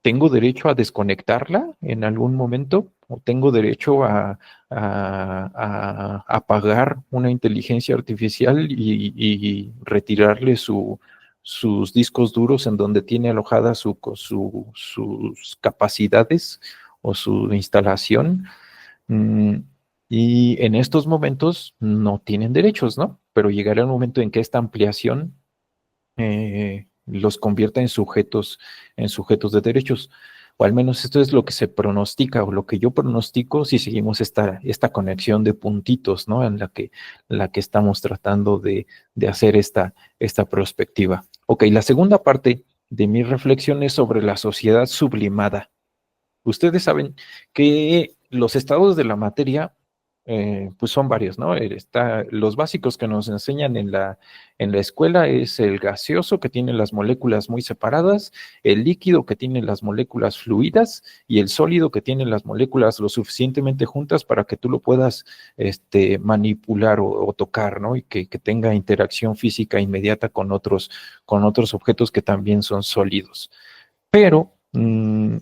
¿tengo derecho a desconectarla en algún momento? ¿O tengo derecho a apagar una inteligencia artificial y retirarle sus discos duros en donde tiene alojadas sus capacidades o su instalación? Mm, y en estos momentos no tienen derechos, ¿no? Pero llegará el momento en que esta ampliación los convierta en sujetos de derechos. O al menos esto es lo que se pronostica, o lo que yo pronostico si seguimos esta conexión de puntitos, ¿no? En la que estamos tratando de hacer esta perspectiva. Ok, la segunda parte de mi reflexión es sobre la sociedad sublimada. Ustedes saben que los estados de la materia, pues son varios, ¿no? Los básicos que nos enseñan en la escuela es el gaseoso que tiene las moléculas muy separadas, el líquido que tiene las moléculas fluidas y el sólido que tiene las moléculas lo suficientemente juntas para que tú lo puedas manipular o tocar, ¿no? Y que tenga interacción física inmediata con otros objetos que también son sólidos. Pero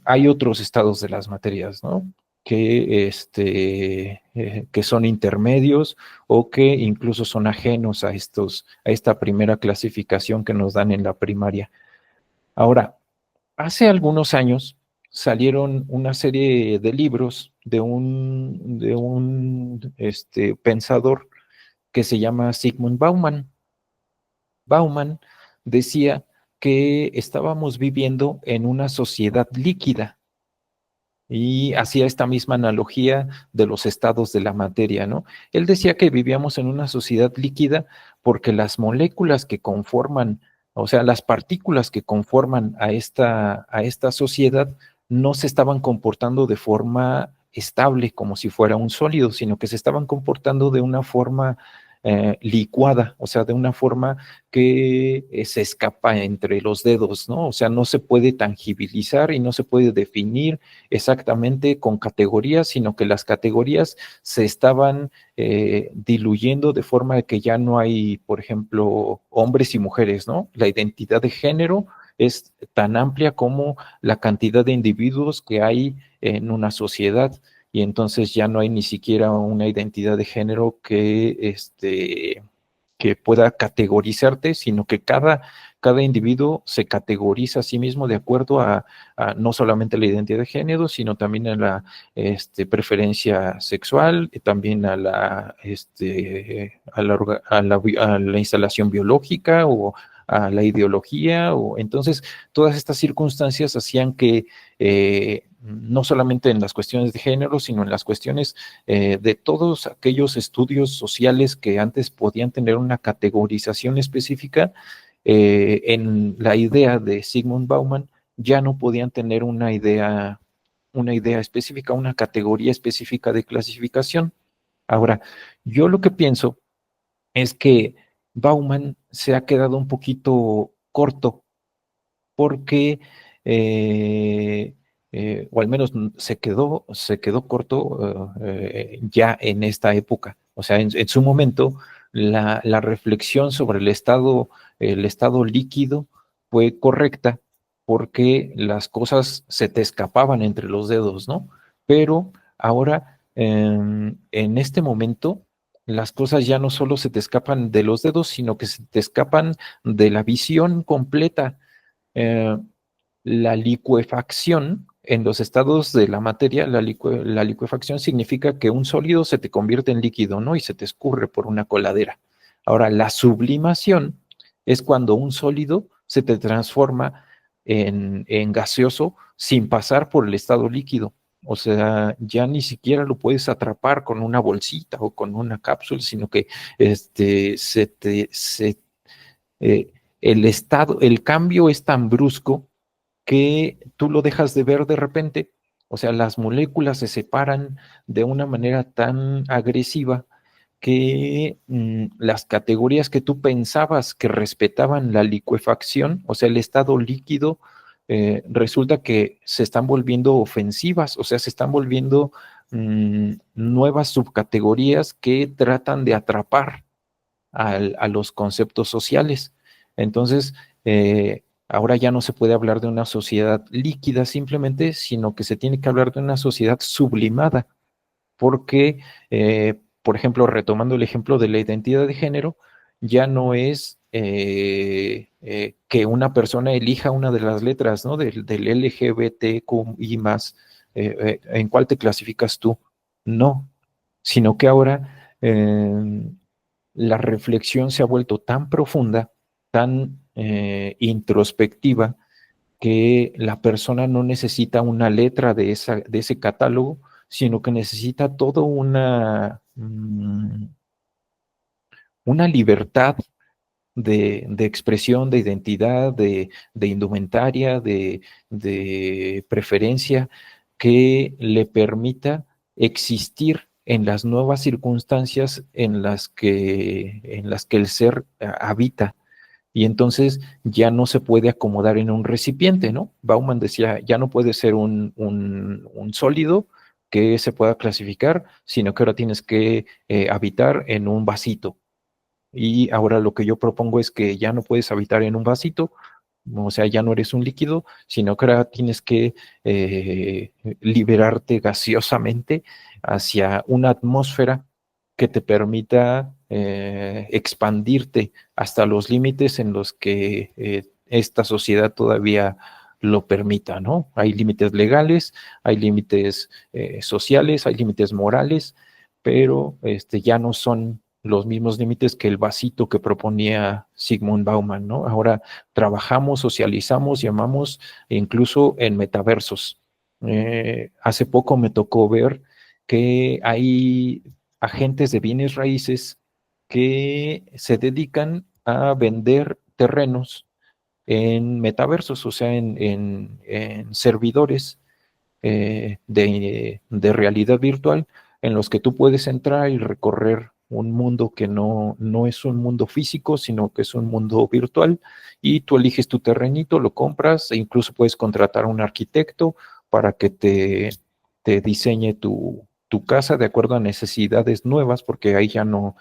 hay otros estados de las materias, ¿no? Que son intermedios o que incluso son ajenos a esta primera clasificación que nos dan en la primaria. Ahora, hace algunos años salieron una serie de libros de un pensador que se llama Sigmund Bauman. Bauman decía que estábamos viviendo en una sociedad líquida y hacía esta misma analogía de los estados de la materia, ¿no? Él decía que vivíamos en una sociedad líquida porque las moléculas que conforman, o sea, las partículas que conforman a esta sociedad no se estaban comportando de forma estable como si fuera un sólido, sino que se estaban comportando de una forma licuada, o sea, de una forma que se escapa entre los dedos, ¿no? O sea, no se puede tangibilizar y no se puede definir exactamente con categorías, sino que las categorías se estaban diluyendo de forma de que ya no hay, por ejemplo, hombres y mujeres, ¿no? La identidad de género es tan amplia como la cantidad de individuos que hay en una sociedad y entonces ya no hay ni siquiera una identidad de género que pueda categorizarte, sino que cada individuo se categoriza a sí mismo de acuerdo a no solamente la identidad de género, sino también a la preferencia sexual, y también a la instalación biológica o a la ideología, o entonces todas estas circunstancias hacían que no solamente en las cuestiones de género, sino en las cuestiones de todos aquellos estudios sociales que antes podían tener una categorización específica, en la idea de Sigmund Bauman ya no podían tener una idea específica, una categoría específica de clasificación. Ahora, yo lo que pienso es que Bauman se ha quedado un poquito corto porque, o al menos se quedó corto ya en esta época. O sea, en su momento, la reflexión sobre el estado líquido fue correcta porque las cosas se te escapaban entre los dedos, ¿no? Pero ahora, en este momento, las cosas ya no solo se te escapan de los dedos, sino que se te escapan de la visión completa. eh, la licuefacción en los estados de la materia, la licuefacción significa que un sólido se te convierte en líquido, ¿no? Y se te escurre por una coladera. Ahora, la sublimación es cuando un sólido se te transforma en gaseoso sin pasar por el estado líquido. O sea, ya ni siquiera lo puedes atrapar con una bolsita o con una cápsula, sino que eh, el cambio es tan brusco que tú lo dejas de ver de repente. O sea, las moléculas se separan de una manera tan agresiva que las categorías que tú pensabas que respetaban la licuefacción, o sea, el estado líquido, resulta que se están volviendo ofensivas, o sea, se están volviendo nuevas subcategorías que tratan de atrapar a los conceptos sociales. Entonces, ahora ya no se puede hablar de una sociedad líquida simplemente, sino que se tiene que hablar de una sociedad sublimada, porque, por ejemplo, retomando el ejemplo de la identidad de género, ya no es que una persona elija una de las letras, ¿no? Del LGBTQI más, ¿en cuál te clasificas tú? No, sino que ahora la reflexión se ha vuelto tan profunda, tan introspectiva, que la persona no necesita una letra de ese catálogo, sino que necesita toda una libertad de expresión, de identidad, de indumentaria, de preferencia, que le permita existir en las nuevas circunstancias en las que el ser habita. Y entonces ya no se puede acomodar en un recipiente, ¿no? Bauman decía, ya no puede ser un sólido que se pueda clasificar, sino que ahora tienes que habitar en un vasito. Y ahora lo que yo propongo es que ya no puedes habitar en un vasito, o sea, ya no eres un líquido, sino que ahora tienes que liberarte gaseosamente hacia una atmósfera que te permita expandirte hasta los límites en los que esta sociedad todavía lo permita, ¿no? Hay límites legales, hay límites sociales, hay límites morales, pero ya no son los mismos límites que el vasito que proponía Sigmund Bauman, ¿no? Ahora trabajamos, socializamos, llamamos, incluso en metaversos. Hace poco me tocó ver que hay agentes de bienes raíces que se dedican a vender terrenos en metaversos, o sea, en servidores de realidad virtual en los que tú puedes entrar y recorrer un mundo que no es un mundo físico, sino que es un mundo virtual, y tú eliges tu terrenito, lo compras e incluso puedes contratar a un arquitecto para que te diseñe tu casa de acuerdo a necesidades nuevas, porque ahí ya no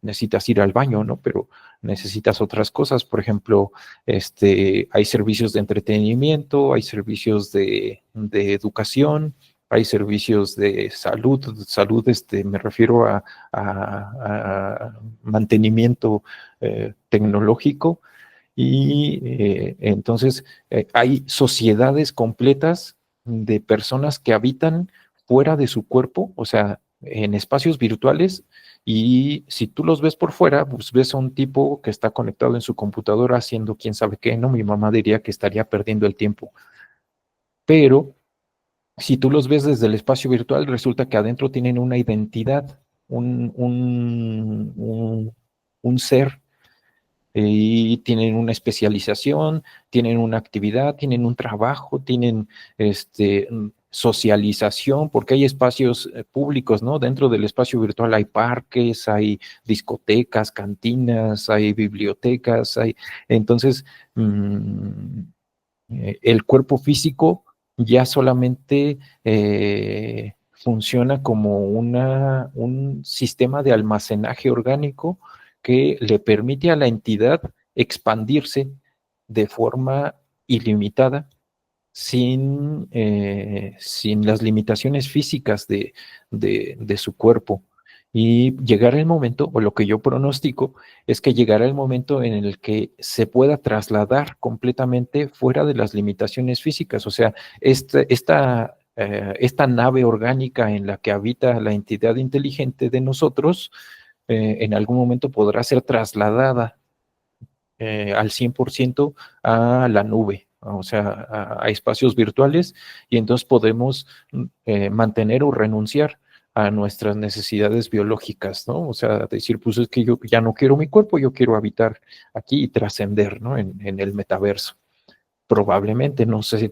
necesitas ir al baño, ¿no? Pero necesitas otras cosas. Por ejemplo, hay servicios de entretenimiento, hay servicios de educación, hay servicios de salud, me refiero a mantenimiento tecnológico, y entonces hay sociedades completas de personas que habitan fuera de su cuerpo, o sea, en espacios virtuales, y si tú los ves por fuera, pues ves a un tipo que está conectado en su computadora haciendo quién sabe qué, ¿no? Mi mamá diría que estaría perdiendo el tiempo. Pero si tú los ves desde el espacio virtual, resulta que adentro tienen una identidad, un ser, y tienen una especialización, tienen una actividad, tienen un trabajo, tienen socialización, porque hay espacios públicos, ¿no? Dentro del espacio virtual hay parques, hay discotecas, cantinas, hay bibliotecas, entonces, el cuerpo físico ya solamente funciona como un sistema de almacenaje orgánico que le permite a la entidad expandirse de forma ilimitada sin las limitaciones físicas de su cuerpo. Y llegará el momento, o lo que yo pronostico, es que llegará el momento en el que se pueda trasladar completamente fuera de las limitaciones físicas. O sea, esta nave orgánica en la que habita la entidad inteligente de nosotros, en algún momento podrá ser trasladada al 100% a la nube, o sea, a espacios virtuales, y entonces podemos mantener o renunciar a nuestras necesidades biológicas, ¿no? O sea, decir, pues es que yo ya no quiero mi cuerpo, yo quiero habitar aquí y trascender, ¿no? En el metaverso. Probablemente, no sé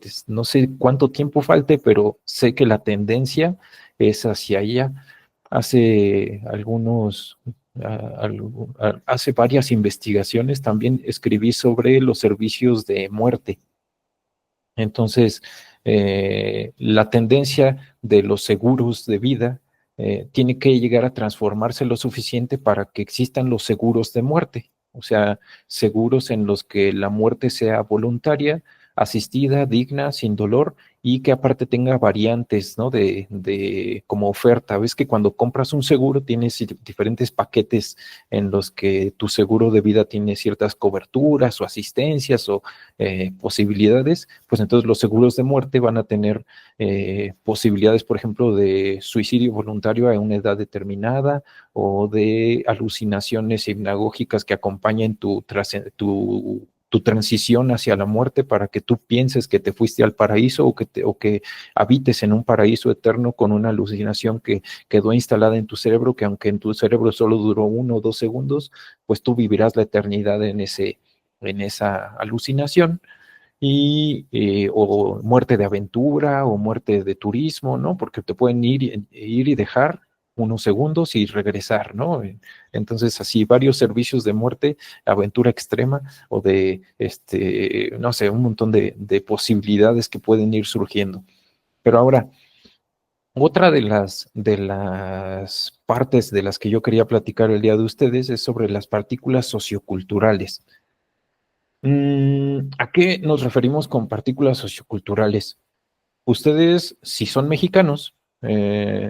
cuánto tiempo falte, pero sé que la tendencia es hacia allá, hace hace varias investigaciones, también escribí sobre los servicios de muerte. Entonces, la tendencia de los seguros de vida tiene que llegar a transformarse lo suficiente para que existan los seguros de muerte, o sea, seguros en los que la muerte sea voluntaria, asistida, digna, sin dolor y que aparte tenga variantes, ¿no? De como oferta. Ves que cuando compras un seguro tienes diferentes paquetes en los que tu seguro de vida tiene ciertas coberturas o asistencias o posibilidades, pues entonces los seguros de muerte van a tener posibilidades, por ejemplo, de suicidio voluntario a una edad determinada o de alucinaciones hipnagógicas que acompañen tu transición hacia la muerte para que tú pienses que te fuiste al paraíso o que habites en un paraíso eterno con una alucinación que quedó instalada en tu cerebro, que aunque en tu cerebro solo duró 1 o 2 segundos, pues tú vivirás la eternidad en esa alucinación o muerte de aventura o muerte de turismo, ¿no? Porque te pueden ir y dejar unos segundos y regresar, ¿no? Entonces, así varios servicios de muerte, aventura extrema o de, no sé, un montón de posibilidades que pueden ir surgiendo. Pero ahora, otra de las partes de las que yo quería platicar el día de ustedes es sobre las partículas socioculturales. ¿A qué nos referimos con partículas socioculturales? Ustedes, si son mexicanos,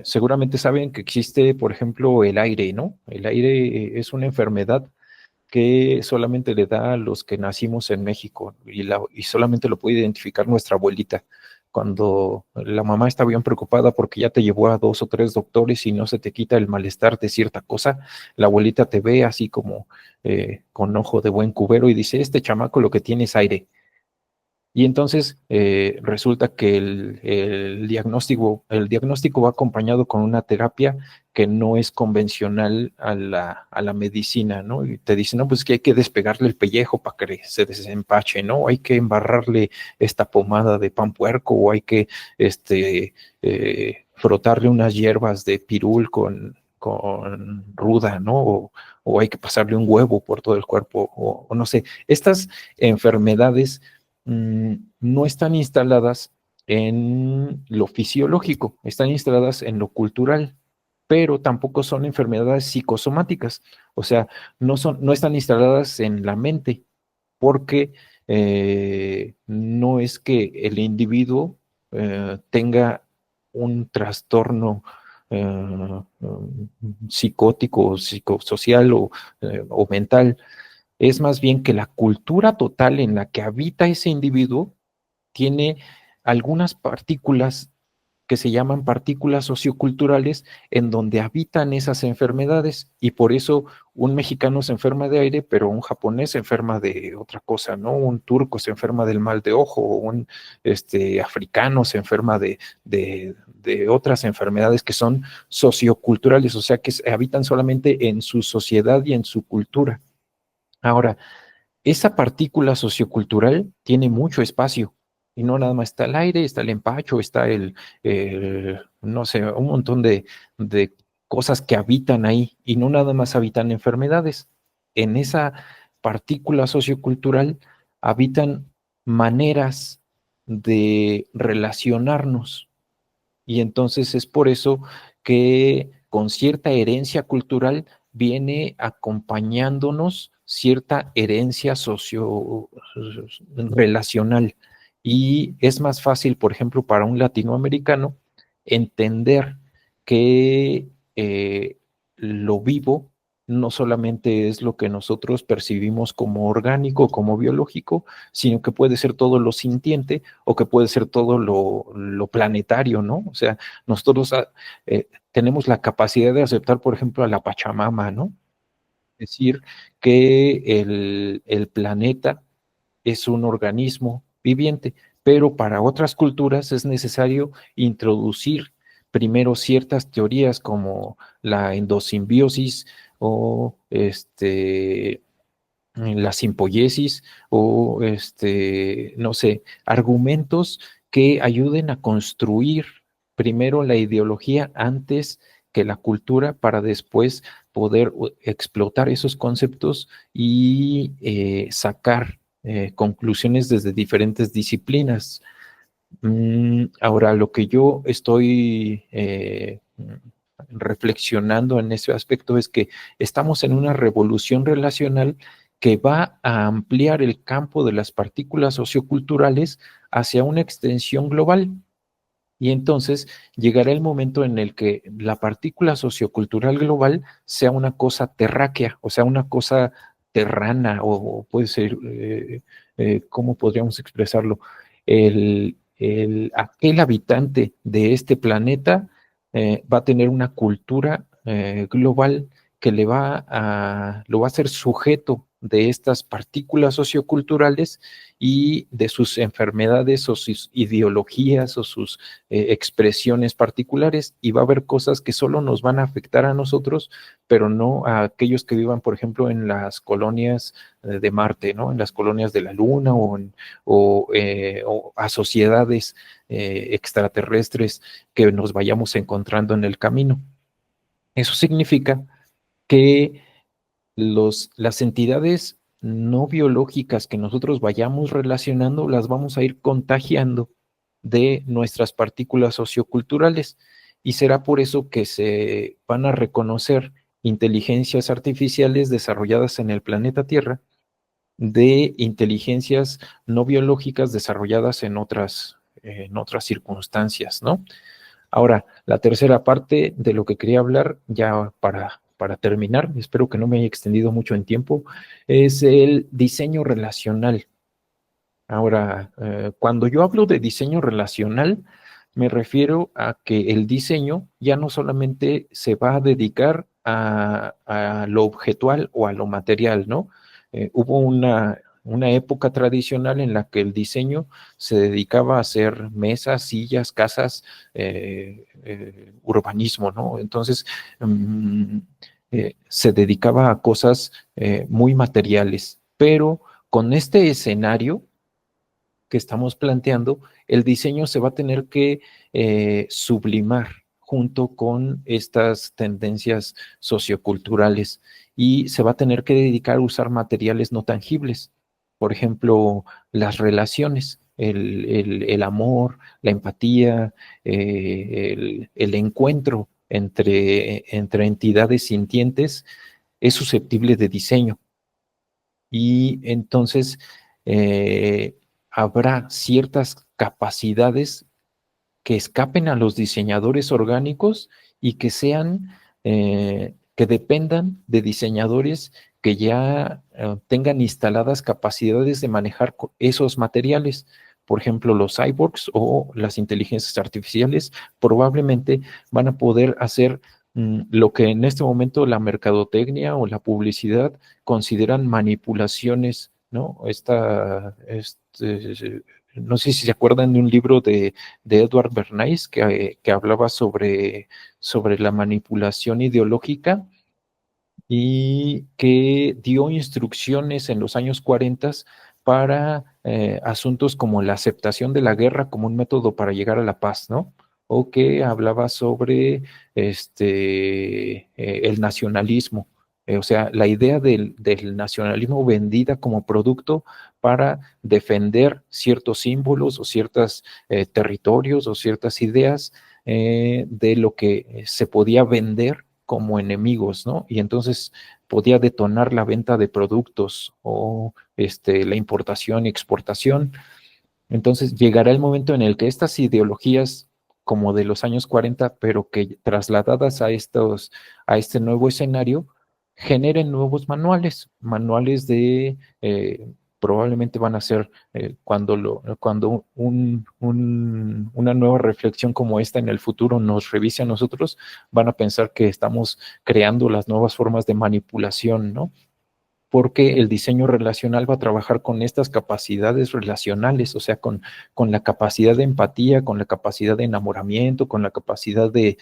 seguramente saben que existe, por ejemplo, el aire, ¿no? El aire es una enfermedad que solamente le da a los que nacimos en México y solamente lo puede identificar nuestra abuelita. Cuando la mamá está bien preocupada porque ya te llevó a 2 o 3 doctores y no se te quita el malestar de cierta cosa, la abuelita te ve así como con ojo de buen cubero y dice, este chamaco lo que tiene es aire. Y entonces resulta que el diagnóstico va acompañado con una terapia que no es convencional a la medicina, ¿no? Y te dicen, no, pues que hay que despegarle el pellejo para que se desempache, ¿no? Hay que embarrarle esta pomada de pan puerco o hay que frotarle unas hierbas de pirul con ruda, ¿no? O hay que pasarle un huevo por todo el cuerpo, o no sé. Estas enfermedades no están instaladas en lo fisiológico, están instaladas en lo cultural, pero tampoco son enfermedades psicosomáticas, o sea, no están instaladas en la mente, porque no es que el individuo tenga un trastorno psicótico, psicosocial o mental, es más bien que la cultura total en la que habita ese individuo tiene algunas partículas que se llaman partículas socioculturales en donde habitan esas enfermedades y por eso un mexicano se enferma de aire, pero un japonés se enferma de otra cosa, ¿no? Un turco se enferma del mal de ojo, un africano se enferma de otras enfermedades que son socioculturales, o sea, que habitan solamente en su sociedad y en su cultura. Ahora, esa partícula sociocultural tiene mucho espacio y no nada más está el aire, está el empacho, está no sé, un montón de cosas que habitan ahí y no nada más habitan enfermedades. En esa partícula sociocultural habitan maneras de relacionarnos y entonces es por eso que con cierta herencia cultural viene acompañándonos cierta herencia socio relacional. Y es más fácil, por ejemplo, para un latinoamericano entender que lo vivo no solamente es lo que nosotros percibimos como orgánico, como biológico, sino que puede ser todo lo sintiente o que puede ser todo lo planetario, ¿no? O sea, nosotros tenemos la capacidad de aceptar, por ejemplo, a la Pachamama, ¿no? Decir que el planeta es un organismo viviente, pero para otras culturas es necesario introducir primero ciertas teorías como la endosimbiosis o la simpoiesis o no sé, argumentos que ayuden a construir primero la ideología antes que la cultura para después poder explotar esos conceptos y sacar conclusiones desde diferentes disciplinas. Ahora, lo que yo estoy reflexionando en ese aspecto es que estamos en una revolución relacional que va a ampliar el campo de las partículas socioculturales hacia una extensión global. Y entonces llegará el momento en el que la partícula sociocultural global sea una cosa terráquea, o sea, una cosa terrana, o puede ser, ¿cómo podríamos expresarlo? Aquel habitante de este planeta va a tener una cultura global que lo va a hacer sujeto de estas partículas socioculturales y de sus enfermedades o sus ideologías o sus expresiones particulares, y va a haber cosas que solo nos van a afectar a nosotros, pero no a aquellos que vivan, por ejemplo, en las colonias de Marte, ¿no? En las colonias de la Luna o a sociedades extraterrestres que nos vayamos encontrando en el camino. Eso significa que las entidades no biológicas que nosotros vayamos relacionando las vamos a ir contagiando de nuestras partículas socioculturales, y será por eso que se van a reconocer inteligencias artificiales desarrolladas en el planeta Tierra de inteligencias no biológicas desarrolladas en otras circunstancias, ¿no? Ahora, la tercera parte de lo que quería hablar, ya para terminar, espero que no me haya extendido mucho en tiempo, es el diseño relacional. Ahora, cuando yo hablo de diseño relacional, me refiero a que el diseño ya no solamente se va a dedicar a lo objetual o a lo material, ¿no? Hubo una época tradicional en la que el diseño se dedicaba a hacer mesas, sillas, casas, urbanismo, ¿no? Entonces, se dedicaba a cosas muy materiales, pero con este escenario que estamos planteando, el diseño se va a tener que sublimar junto con estas tendencias socioculturales, y se va a tener que dedicar a usar materiales no tangibles. Por ejemplo, las relaciones, el amor, la empatía, el encuentro entre entidades sintientes es susceptible de diseño. Y entonces eh, habrá ciertas capacidades que escapen a los diseñadores orgánicos y que que dependan de diseñadores que ya tengan instaladas capacidades de manejar esos materiales. Por ejemplo, los cyborgs o las inteligencias artificiales probablemente van a poder hacer lo que en este momento la mercadotecnia o la publicidad consideran manipulaciones, ¿no? No sé si se acuerdan de un libro de Edward Bernays que hablaba sobre la manipulación ideológica, y que dio instrucciones en los años 40 para asuntos como la aceptación de la guerra como un método para llegar a la paz, ¿no? O que hablaba sobre el nacionalismo, o sea, la idea del nacionalismo vendida como producto para defender ciertos símbolos o ciertos territorios o ciertas ideas de lo que se podía vender como enemigos, ¿no? Y entonces podía detonar la venta de productos o la importación y exportación. Entonces llegará el momento en el que estas ideologías como de los años 40, pero que trasladadas a este nuevo escenario, generen nuevos manuales probablemente van a ser cuando una nueva reflexión como esta en el futuro nos revise a nosotros, van a pensar que estamos creando las nuevas formas de manipulación, ¿no? Porque el diseño relacional va a trabajar con estas capacidades relacionales, o sea, con la capacidad de empatía, con la capacidad de enamoramiento, con la capacidad de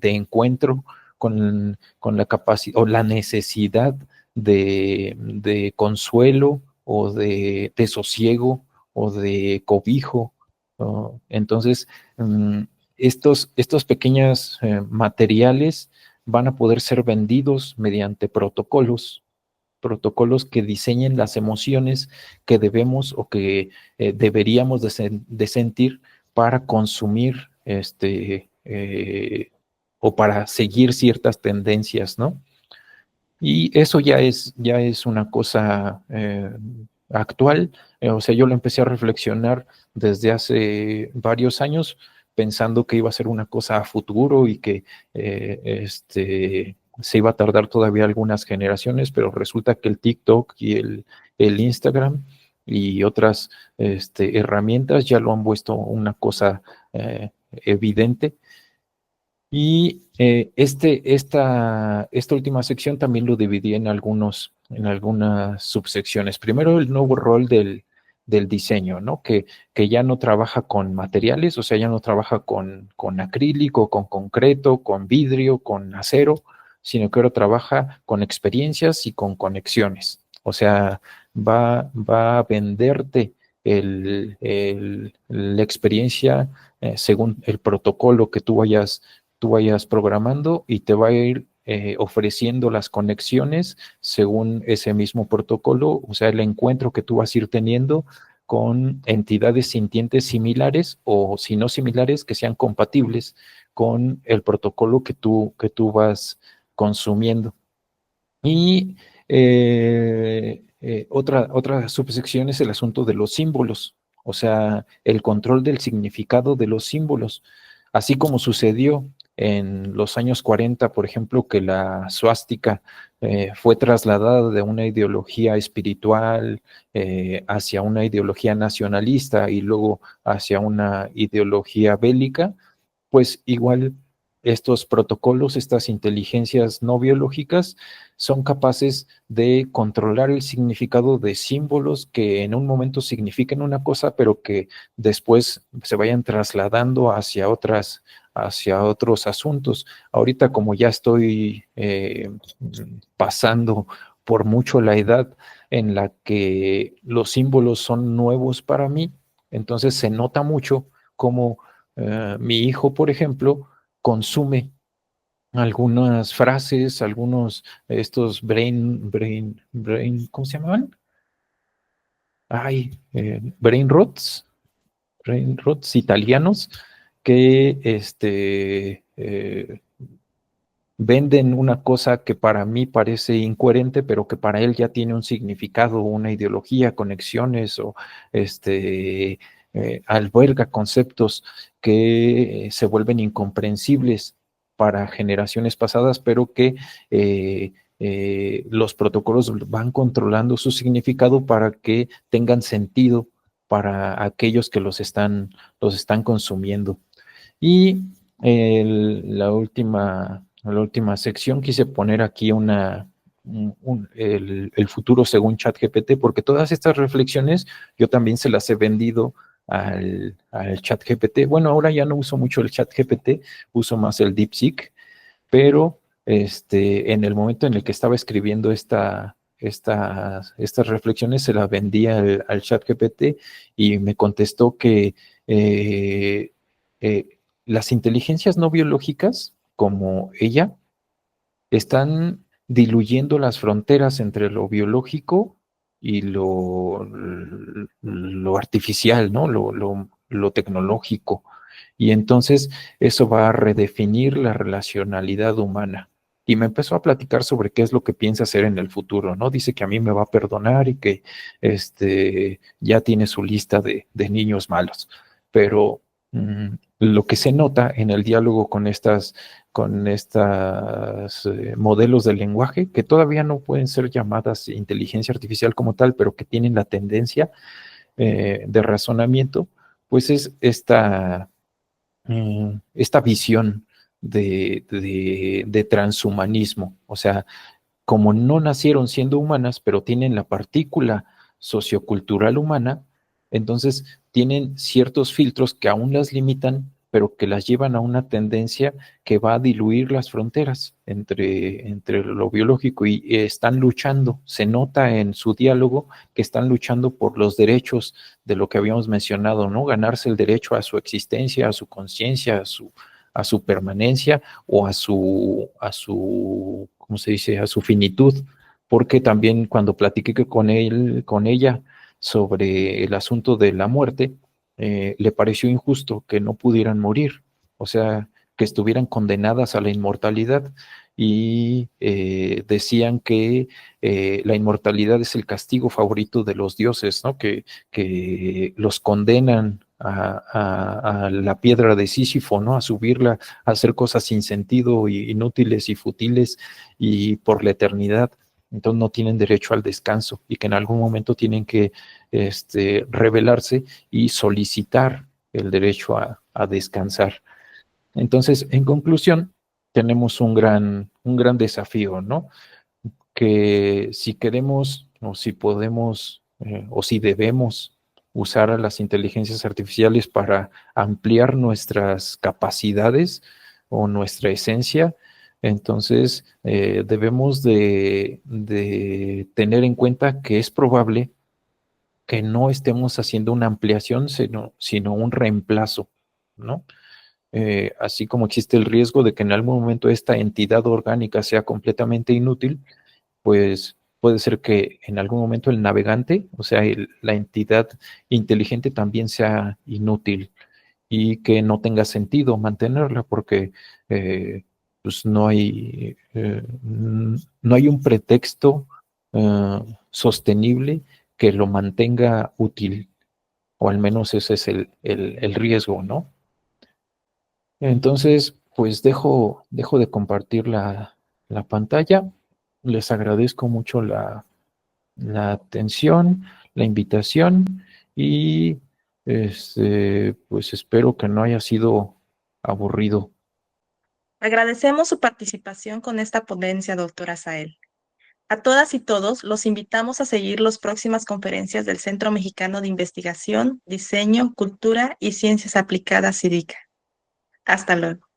encuentro, con la capacidad o la necesidad de consuelo o de sosiego o de cobijo, ¿no? Entonces, estos pequeños materiales van a poder ser vendidos mediante protocolos que diseñen las emociones que debemos o que deberíamos de sentir para consumir o para seguir ciertas tendencias, ¿no? Y eso ya es una cosa actual. O sea, yo lo empecé a reflexionar desde hace varios años, pensando que iba a ser una cosa a futuro y que se iba a tardar todavía algunas generaciones, pero resulta que el TikTok y el Instagram y otras herramientas ya lo han puesto una cosa evidente. Y esta última sección también lo dividí en algunas subsecciones. Primero, el nuevo rol del diseño, ¿no? Que ya no trabaja con materiales, o sea, ya no trabaja con acrílico, con concreto, con vidrio, con acero, sino que ahora trabaja con experiencias y con conexiones. O sea, va a venderte la experiencia según el protocolo que tú vayas programando y te va a ir ofreciendo las conexiones según ese mismo protocolo, o sea, el encuentro que tú vas a ir teniendo con entidades sintientes similares o si no similares, que sean compatibles con el protocolo que tú vas consumiendo. Y otra subsección es el asunto de los símbolos, o sea, el control del significado de los símbolos, así como sucedió en los años 40, por ejemplo, que la suástica fue trasladada de una ideología espiritual hacia una ideología nacionalista y luego hacia una ideología bélica, pues igual estos protocolos, estas inteligencias no biológicas, son capaces de controlar el significado de símbolos que en un momento significan una cosa, pero que después se vayan trasladando hacia otros asuntos. Ahorita, como ya estoy pasando por mucho la edad en la que los símbolos son nuevos para mí, entonces se nota mucho cómo mi hijo, por ejemplo, consume algunas frases, algunos estos ¿cómo se llamaban? Ay, brain rots italianos que venden una cosa que para mí parece incoherente, pero que para él ya tiene un significado, una ideología, conexiones o alberga conceptos que se vuelven incomprensibles para generaciones pasadas, pero que los protocolos van controlando su significado para que tengan sentido para aquellos que los están consumiendo. Y la última sección quise poner aquí el futuro según ChatGPT, porque todas estas reflexiones yo también se las he vendido al ChatGPT. Bueno, ahora ya no uso mucho el ChatGPT, uso más el DeepSeek, pero en el momento en el que estaba escribiendo estas reflexiones se las vendí al ChatGPT y me contestó que eh, las inteligencias no biológicas, como ella, están diluyendo las fronteras entre lo biológico y lo artificial, ¿no? Lo tecnológico. Y entonces eso va a redefinir la relacionalidad humana. Y me empezó a platicar sobre qué es lo que piensa hacer en el futuro, ¿no? Dice que a mí me va a perdonar y que ya tiene su lista de niños malos. Pero lo que se nota en el diálogo con estas modelos de lenguaje, que todavía no pueden ser llamadas inteligencia artificial como tal, pero que tienen la tendencia de razonamiento, pues es esta visión de transhumanismo. O sea, como no nacieron siendo humanas, pero tienen la partícula sociocultural humana, entonces tienen ciertos filtros que aún las limitan pero que las llevan a una tendencia que va a diluir las fronteras entre lo biológico y están luchando, se nota en su diálogo que están luchando por los derechos de lo que habíamos mencionado, ¿no? Ganarse el derecho a su existencia, a su conciencia, a su permanencia o ¿cómo se dice? A su finitud, porque también cuando platiqué con ella sobre el asunto de la muerte, le pareció injusto que no pudieran morir, o sea, que estuvieran condenadas a la inmortalidad y decían que la inmortalidad es el castigo favorito de los dioses, ¿no? Que los condenan a la piedra de Sísifo, ¿no? A subirla, a hacer cosas sin sentido, y inútiles y futiles y por la eternidad. Entonces no tienen derecho al descanso y que en algún momento tienen que rebelarse y solicitar el derecho a descansar. Entonces, en conclusión, tenemos un gran desafío, ¿no? Que si queremos o si podemos o si debemos usar a las inteligencias artificiales para ampliar nuestras capacidades o nuestra esencia, entonces debemos de tener en cuenta que es probable que no estemos haciendo una ampliación, sino un reemplazo, ¿no? Así como existe el riesgo de que en algún momento esta entidad orgánica sea completamente inútil, pues puede ser que en algún momento el navegante, o sea, la entidad inteligente también sea inútil y que no tenga sentido mantenerla porque pues no hay un pretexto sostenible que lo mantenga útil, o al menos ese es el riesgo, ¿no? Entonces, pues dejo de compartir la pantalla. Les agradezco mucho la atención, la invitación y pues espero que no haya sido aburrido. Agradecemos su participación con esta ponencia, doctora Sael. A todas y todos los invitamos a seguir las próximas conferencias del Centro Mexicano de Investigación, Diseño, Cultura y Ciencias Aplicadas, CIDICA. Hasta luego.